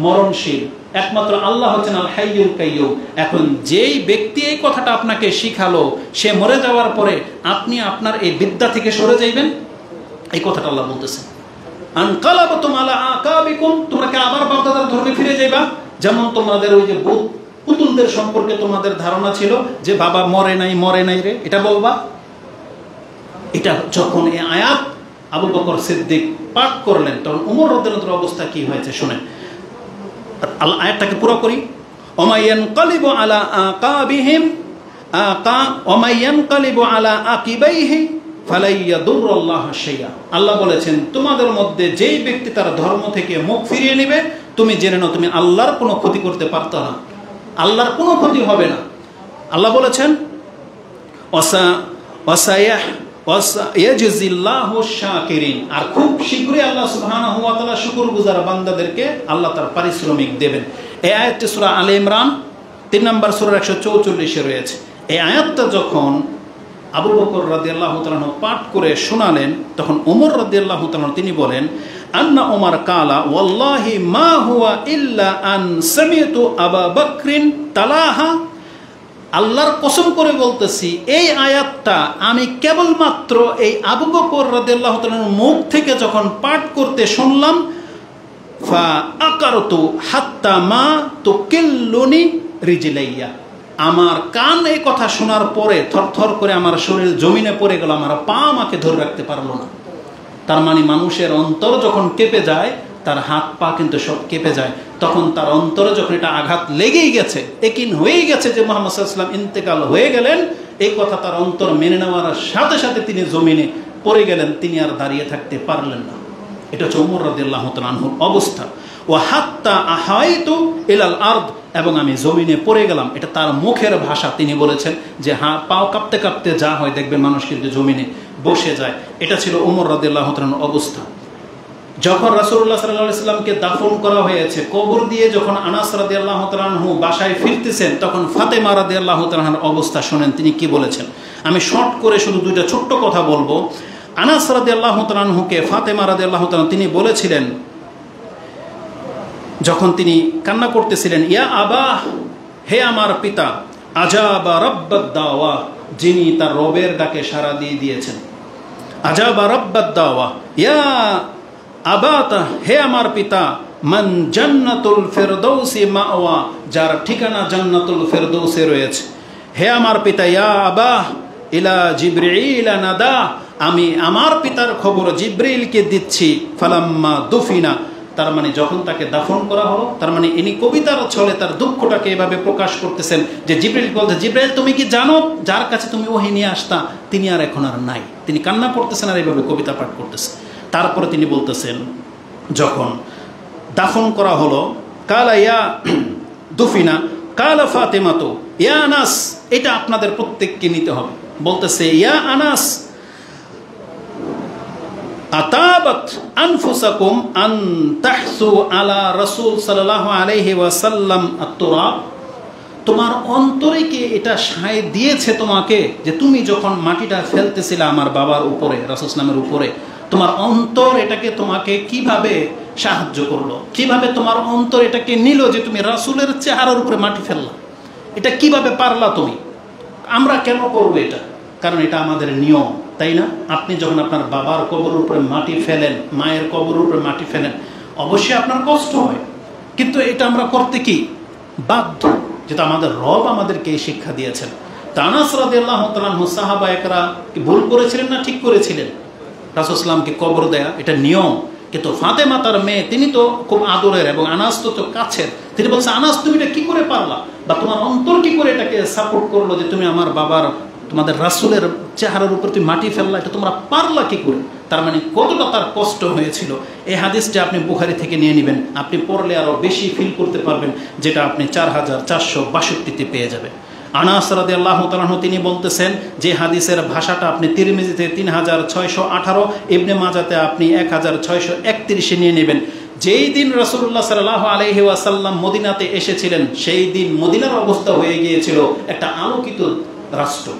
মরণশীল, একমাত্র আল্লাহ হচ্ছেন আল হাইয়ুল কাইয়ুম। এখন যেই ব্যক্তি এই কথাটা আপনাকে শিখালো, সে মরে যাওয়ার পরে আপনি আপনার এই বিদ্যা থেকে সরে যাইবেন, এই কথাটা আল্লাহ বলতেছেন। আনকালাবতুম আলা আকাবিকুম, তোমরা কি আবার বাপদাদার ধর্মে ফিরে যাইবা? যেমন তোমাদের ওই যে পুতুলদের সম্পর্কে তোমাদের ধারণা ছিল যে বাবা মরে নাই রে, এটা বলবা। এটা যখন এই আয়াত আবু বকর সিদ্দিক পাঠ করলেন, তখন ওমর রাদিয়াল্লাহু আনহুর অবস্থা কি হয়েছে শুনেন। আয়াতটাকে পুরো করি, ওমায়ানকালিবু আলা আকাবিহিম ওমায়ানকালিবু আলা আকিবাইহি ফালাইয়াদুরুল্লাহ শাইআ। আল্লাহ বলেছেন, তোমাদের মধ্যে যেই ব্যক্তি তার ধর্ম থেকে মুখ ফিরিয়ে নেবে, তুমি জেনে নাও তুমি আল্লাহর কোনো ক্ষতি করতে পারতো না, আল্লাহর কোনো ক্ষতি হবে না। আল্লাহ বলেছেন ওয়াসায়াজিল্লাহু শাকিরিন, আর খুব শীঘ্রই আল্লাহ সুবহানাহু ওয়া তাআলা শুকরগুজার বান্দাদেরকে আল্লাহ তার পারিশ্রমিক দেবেন। এই আয়াতটি সূরা আলে ইমরান 3 নম্বর সূরার 144 এ রয়েছে। এই আয়াতটা যখন আবু বকর রাদিয়াল্লাহু তাআলা পাঠ করে শোনালেন, তখন ওমর রাদিয়াল্লাহু তাআলা তিনি বলেন, আন্না ওমর কালা ওয়াল্লাহি মা হুয়া ইল্লা আন সামিতু আবু বকরিন তালাহা, আল্লাহর কসম করে বলতেছি এই আয়াতটা আমি কেবলমাত্র এই আবু বকর রাদিয়াল্লাহু তাআলার মুখ থেকে যখন পাঠ করতে শুনলাম, ফা আকারতু হাত্তা মা তুকিল্লুনি রিজলাইয়া, আমার কান এই কথা শোনার পরে থরথর করে আমার শরীর জমিনে পড়ে গেল, আমার পা আমাকে ধরে রাখতে পারলো না। তার মানে মানুষের অন্তর যখন কেঁপে যায়, তার হাত পা কিন্তু সব কেঁপে যায়। তখন তার অন্তরে যখন এটা আঘাত লেগেই গেছে, একিন হয়েই গেছে যে মুহাম্মদ সাল্লাল্লাহু আলাইহি ওয়াসাল্লাম ইন্তেকাল হয়ে গেলেন, এই কথা তার অন্তর মেনে নেওয়ার সাথে সাথে তিনি জমিনে পড়ে গেলেন, তিনি আর দাঁড়িয়ে থাকতে পারলেন না। এটা হচ্ছে ওমর রাদিয়াল্লাহু তাআলা আনহুর অবস্থা। ও হাত্তা আহাইতু ইলাল আরদ, এবং আমি জমিনে পড়ে গেলাম। এটা তার মুখের ভাষা, তিনি বলেছেন যে পাও কাঁপতে কাঁপতে যা হয় দেখবেন মানুষ কিন্তু জমিনে বসে যায়। এটা ছিল ওমর রাদিয়াল্লাহু তাআলার অবস্থা। যখন রাসূলুল্লাহ সাল্লাল্লাহু আলাইহি ওয়াসাল্লামকে দাফন করা হয়েছে, কবর দিয়ে যখন আনাস রাদিয়াল্লাহু তাআলা আনহু বাসায় ফিরতেছেন, তখন ফাতেমা রাদিয়াল্লাহু তাআলা আনহার অবস্থা শুনেন তিনি কি বলেছেন। আমি শর্ট করে শুধু দুইটা ছোট্ট কথা বলবো। আনাস রাদিয়াল্লাহু তাআলা আনহুকে ফাতেমা রাদিয়াল্লাহু তাআলা তিনি বলেছিলেন, যখন তিনি কান্না করতেছিলেন, ইয়া আবা, হে আমার পিতা, আজাবা রাব্বাদ দাওয়া, যিনি তার রবের ডাকে সাড়া দিয়ে দিয়েছেন। আজাবা রাব্বাদ দাওয়া, ইয়া আবাতা, হে আমার পিতা, মান জান্নাতুল ফিরদাউসি মাওয়া, যার ঠিকানা জান্নাতুল ফিরদাউসে রয়েছে। হে আমার পিতা, ইয়া আবা ইলা জিবরিল নাদা, আমি আমার পিতার খবর জিবরিলকে দিচ্ছি। ফালাম্মা দুফিনা, তার মানে যখন তাকে দাফন করা হলো, তার মানে ইনি কবিতার ছলে তার দুঃখটাকে এভাবে প্রকাশ করতেছেন যে জিবরিল বলতে, জিবরিল তুমি কি জানো যার কাছে তুমি ওহী নিয়ে আসতা তিনি আর এখন আর নাই। তিনি কান্না করতেছেন আর এইভাবে কবিতা পাঠ করতেছেন। তারপরে তিনি বলতেছেন, যখন দাফন করা হলো, কালা ইয়া দুফিনা কালা ফাতেমা তো ইয়া আনাস, এটা আপনাদের প্রত্যেককে নিতে হবে। বলতেছে, ইয়া আনাস আতাবাত আনফুসাকুম আন তাহসু আলা রাসূল সাল্লাল্লাহু আলাইহি ওয়াসাল্লাম আত-তুরাব, তোমার অন্তরে কি এটা সায় দিয়েছে তোমাকে যে তুমি যখন মাটিটা ফেলতেছিলে আমার বাবার উপরে, রাসূল সাল্লামের উপরে, তোমার অন্তর এটাকে তোমাকে কিভাবে সাহায্য করলো, কিভাবে তোমার অন্তর এটাকে নিল যে তুমি রাসূলের চেহারার উপরে মাটি ফেললা, এটা কিভাবে পারলা তুমি? আমরা কেন করবো এটা? কারণ এটা আমাদের নিয়ম, তাই না? আপনি যখন আপনার বাবার কবরের উপরে মাটি ফেলেন, মায়ের কবরের উপরে মাটি ফেলেন, অবশ্যই আপনার কষ্ট হয়, কিন্তু এটা আমরা করতে কি বাধ্য, যেটা আমাদের রব আমাদেরকে এই শিক্ষা দিয়েছেন। আনাস রাদিয়াল্লাহু তাআলা আনহু সাহাবা একরা কি ভুল করেছিলেন না ঠিক করেছিলেন? রাসূল সাল্লামকে কবর দেয়া এটা নিয়ম, কিন্তু ফাতেমা তার মেয়ে, তিনি তো খুব আদরের এবং আনাস তো কাছের। তিনি বলছে, আনাস তুমি এটা কি করে পারলা, বা তোমার অন্তর কি করে এটাকে সাপোর্ট করলো যে তুমি আমার বাবার, তোমাদের রাসূলের চেহারার উপর তুমি মাটি ফেললা, এটা তোমরা পারলা কি করে? তার মানে কতটা তার কষ্ট হয়েছিল। এই হাদিসটা আপনি বুখারী থেকে নিয়ে নেবেন, আপনি পড়লে আরো বেশি ফিল করতে পারবেন, যেটা আপনি 4462 পেয়ে যাবেন। আনাস রাদিয়াল্লাহু তাআলা তিনি বলতেছেন যে হাদিসের ভাষাটা আপনি তিরমিজিতে 3618, ইবনে মাজাতে আপনি 1631 নিয়ে নেবেন। যেই দিন রাসূলুল্লাহ সাল্লাল্লাহু আলাইহি ওয়াসাল্লাম মদিনাতে এসেছিলেন, সেই দিন মদিনার অবস্থা হয়ে গিয়েছিল একটা আলোকিত রাষ্ট্র।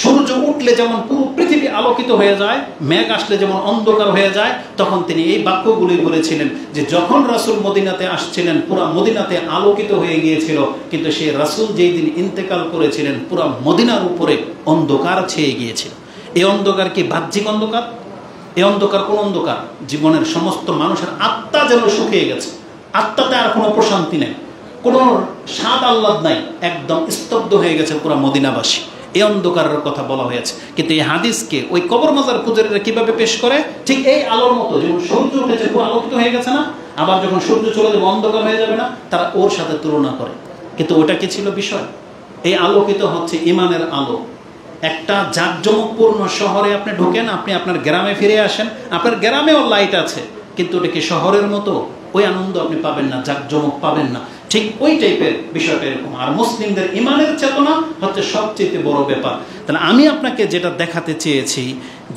সূর্য উঠলে যেমন পুরো পৃথিবী আলোকিত হয়ে যায়, মেঘ আসলে যেমন অন্ধকার হয়ে যায়, তখন তিনি এই বাক্যগুলি বলেছিলেন যে যখন রাসূল মদিনাতে আসছিলেন পুরো মদিনাতে আলোকিত হয়ে গিয়েছিল, কিন্তু সেই রাসূল যেই দিন ইন্তেকাল করেছিলেন পুরো মদিনার উপরে অন্ধকার ছেয়ে গিয়েছিল। এই অন্ধকার কি বাহ্যিক অন্ধকার? এই অন্ধকার কোন অন্ধকার? জীবনের সমস্ত মানুষের আত্মা যেন শুকিয়ে গেছে, আত্মাতে আর কোনো প্রশান্তি নেই, কোনো স্বাদ আহ্লাদ নাই, একদম স্তব্ধ হয়ে গেছে পুরো মদিনাবাসী। এই অন্ধকারের কথা বলা হয়েছে। কিন্তু এই হাদিসকে ওই কবর মাজার পূজারীরা কিভাবে পেশ করে, ঠিক এই আলোর মতো, যেমন সূর্য উঠেছে পুরো আলোকিত হয়ে গেছে না, আবার যখন সূর্য চলে যাবে অন্ধকার হয়ে যাবে না, তারা ওর সাথে তুলনা করে। কিন্তু ওটা কি ছিল বিষয়? এই আলোকিত হচ্ছে ইমানের আলো। একটা জাঁকজমকপূর্ণ শহরে আপনি ঢোকেন, আপনি আপনার গ্রামে ফিরে আসেন, আপনার গ্রামেও লাইট আছে, কিন্তু ওটা কি শহরের মতো? ওই আনন্দ আপনি পাবেন না, জাঁকজমক পাবেন না। ঠিক ওই টাইপের বিষয়টা এরকম। আর মুসলিমদের ইমানের চেতনা হচ্ছে সবচেয়ে বড় ব্যাপার। তাহলে আমি আপনাকে যেটা দেখাতে চেয়েছি,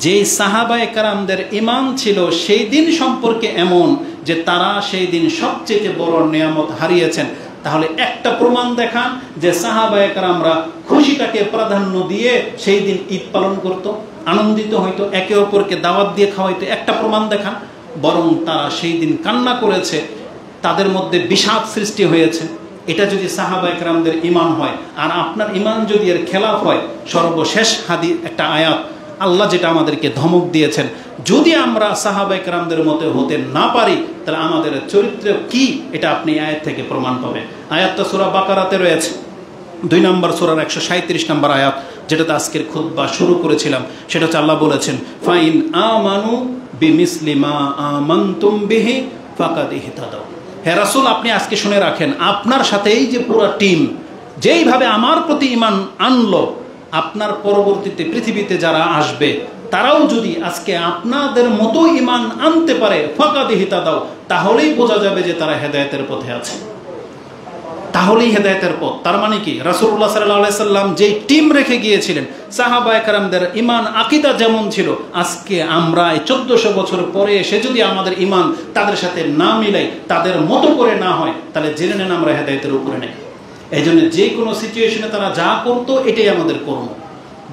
যে সাহাবায়ে কেরামদের ইমান ছিল সেই দিন সম্পর্কে এমন যে তারা সেই দিন সবচেয়ে বড় নিয়ামত হারিয়েছেন। তাহলে একটা প্রমাণ দেখান যে সাহাবায়ে কেরামরা খুশিটাকে প্রাধান্য দিয়ে সেই দিন ঈদ পালন করত, আনন্দিত হইতো, একে অপরকে দাওয়াত দিয়ে খাওয়াইতো। একটা প্রমাণ দেখান। বরং তারা সেই দিন কান্না করেছে, তাদের মধ্যে বিষাদ সৃষ্টি হয়েছে। এটা যদি সাহাবায়ে কেরামদের ঈমান হয়, আর আপনার ঈমান যদি এর খেলাফ হয়, সর্বশেষ হাদিস একটা আয়াত আল্লাহ যেটা আমাদেরকে ধমক দিয়েছেন, যদি আমরা সাহাবায়ে কেরামদের মতো হতে না পারি তাহলে আমাদের চরিত্র কি, এটা আপনি আয়াত থেকে প্রমাণ পাবেন। আয়াতটা সূরা বাকারাতে রয়েছে, 2 নম্বর সূরার 137 নম্বর আয়াত, যেটাতে আজকের খুতবা শুরু করেছিলাম। সেটা হচ্ছে আল্লাহ বলেছেন, ফাইন আমানু বিমিসলি মা আমানতুম বিহি ফাকাদ ইহতাদাউ। হে রাসূল, আপনি আজকে শুনে রাখেন, আপনার সাথে এই যে পুরো টিম যেইভাবে আমার প্রতি ঈমান আনলো, আপনার পরবর্তীতে পৃথিবীতে যারা আসবে তারাও যদি আজকে আপনাদের মতো ঈমান আনতে পারে, ফাকাদ ইহতাদাউ, তাহলেই বোঝা যাবে যে তারা হেদায়েতের পথে আছে, তাহলেই হেদায়েতের পথ। তার মানে কি, রাসূলুল্লাহ সাল্লাল্লাহু আলাইহি সাল্লাম যেই টিম রেখে গিয়েছিলেন, সাহাবায়ে কেরামদের ঈমান আকীদা যেমন ছিল, আজকে আমরা 1400 বছর পরে এসে যদি আমাদের ঈমান তাদের সাথে না মিলাই, তাদের মতো করে না হয়, তাহলে জেনে নেন আমরা হেদায়েতের উপরে নেই। এই জন্য যে কোনো সিচুয়েশনে তারা যা করতো এটাই আমাদের কর্ম।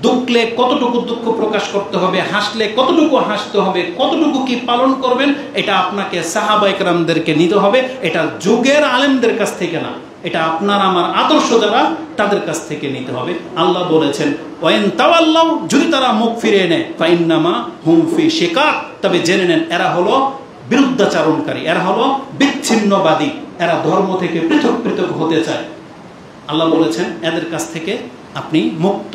দুঃখলে কতটুকু দুঃখ প্রকাশ করতে হবে, হাসলে কতটুকু হাসতে হবে, কতটুকু কি পালন করবেন, এটা আপনাকে সাহাবায়ে কেরামদেরকে নিতে হবে। এটা যুগের আলেমদের কাছ থেকে না, এটা আপনার আমার আদর্শ যারা তাদের কাছ থেকে নিতে হবে। আল্লাহ বলেছেন, ওয়াইন তাওয়াল্লাউ, যদি তারা মুখ ফিরিয়ে নেয়, ফাইন্নামা হুম ফি শিকাক, তবে জেনে নেন এরা হলো বিরুদ্ধাচারণকারী, এরা হলো বিচ্ছিন্নবাদী, এরা ধর্ম থেকে পৃথক পৃথক হতে চায়। আল্লাহ বলেছেন এদের কাছ থেকে আপনি মুক্ত।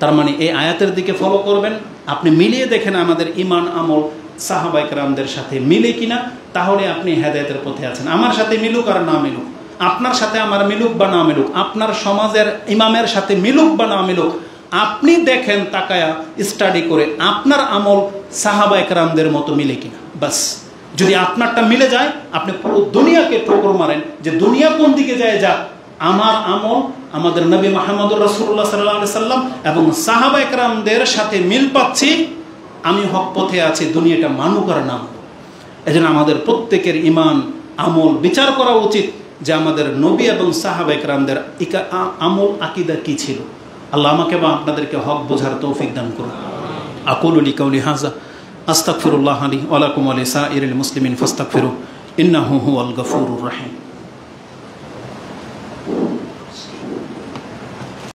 তার মানে এই আয়াতের দিকে ফলো করবেন। আপনি মিলিয়ে দেখেন আমাদের ঈমান আমল সাহাবায়ে কেরামদের সাথে মিলে কিনা, তাহলে আপনি হেদায়েতের পথে আছেন। আমার সাথে মিলুক আর না মিলুক, আপনার সাথে আমার মিলুক বা না মিলুক, আপনার সমাজের ইমামের সাথে মিলুক বা না মিলুক, আপনি দেখেন তাকায়া স্টাডি করে আপনার আমল সাহাবায়ে কেরামদের মতো মিলে কিনা। বাস, যদি আপনারটা মিলে যায়, আপনি পুরো দুনিয়াকে ঠোকর মারেন যে দুনিয়া কোন দিকে যায় যাক, আমার আমল আমাদের নবী মুহাম্মদুর রাসূলুল্লাহ সাল্লাল্লাহু আলাইহি সাল্লাম এবং সাহাবায়ে কেরামদের সাথে মিল পাচ্ছি, আমি হক পথে আছি, দুনিয়াটা মানুক আর নাম। এজন্য আমাদের প্রত্যেকের ঈমান আমল বিচার করা উচিত যে আমাদের নবী এবং সাহাবায়ে কেরামদের আমল আকীদা কি ছিল। আল্লাহ আমাকে বা আপনাদেরকে হক বোঝার তৌফিক দান করুন। আকুলু লিকাউলি হাযা আস্তাগফিরুল্লাহ লি ওয়া লাকুম ওয়া লিসাইরিল মুসলিমিন ফাস্তাগফিরু ইন্নাহু হুয়াল গফুরুর রহিম।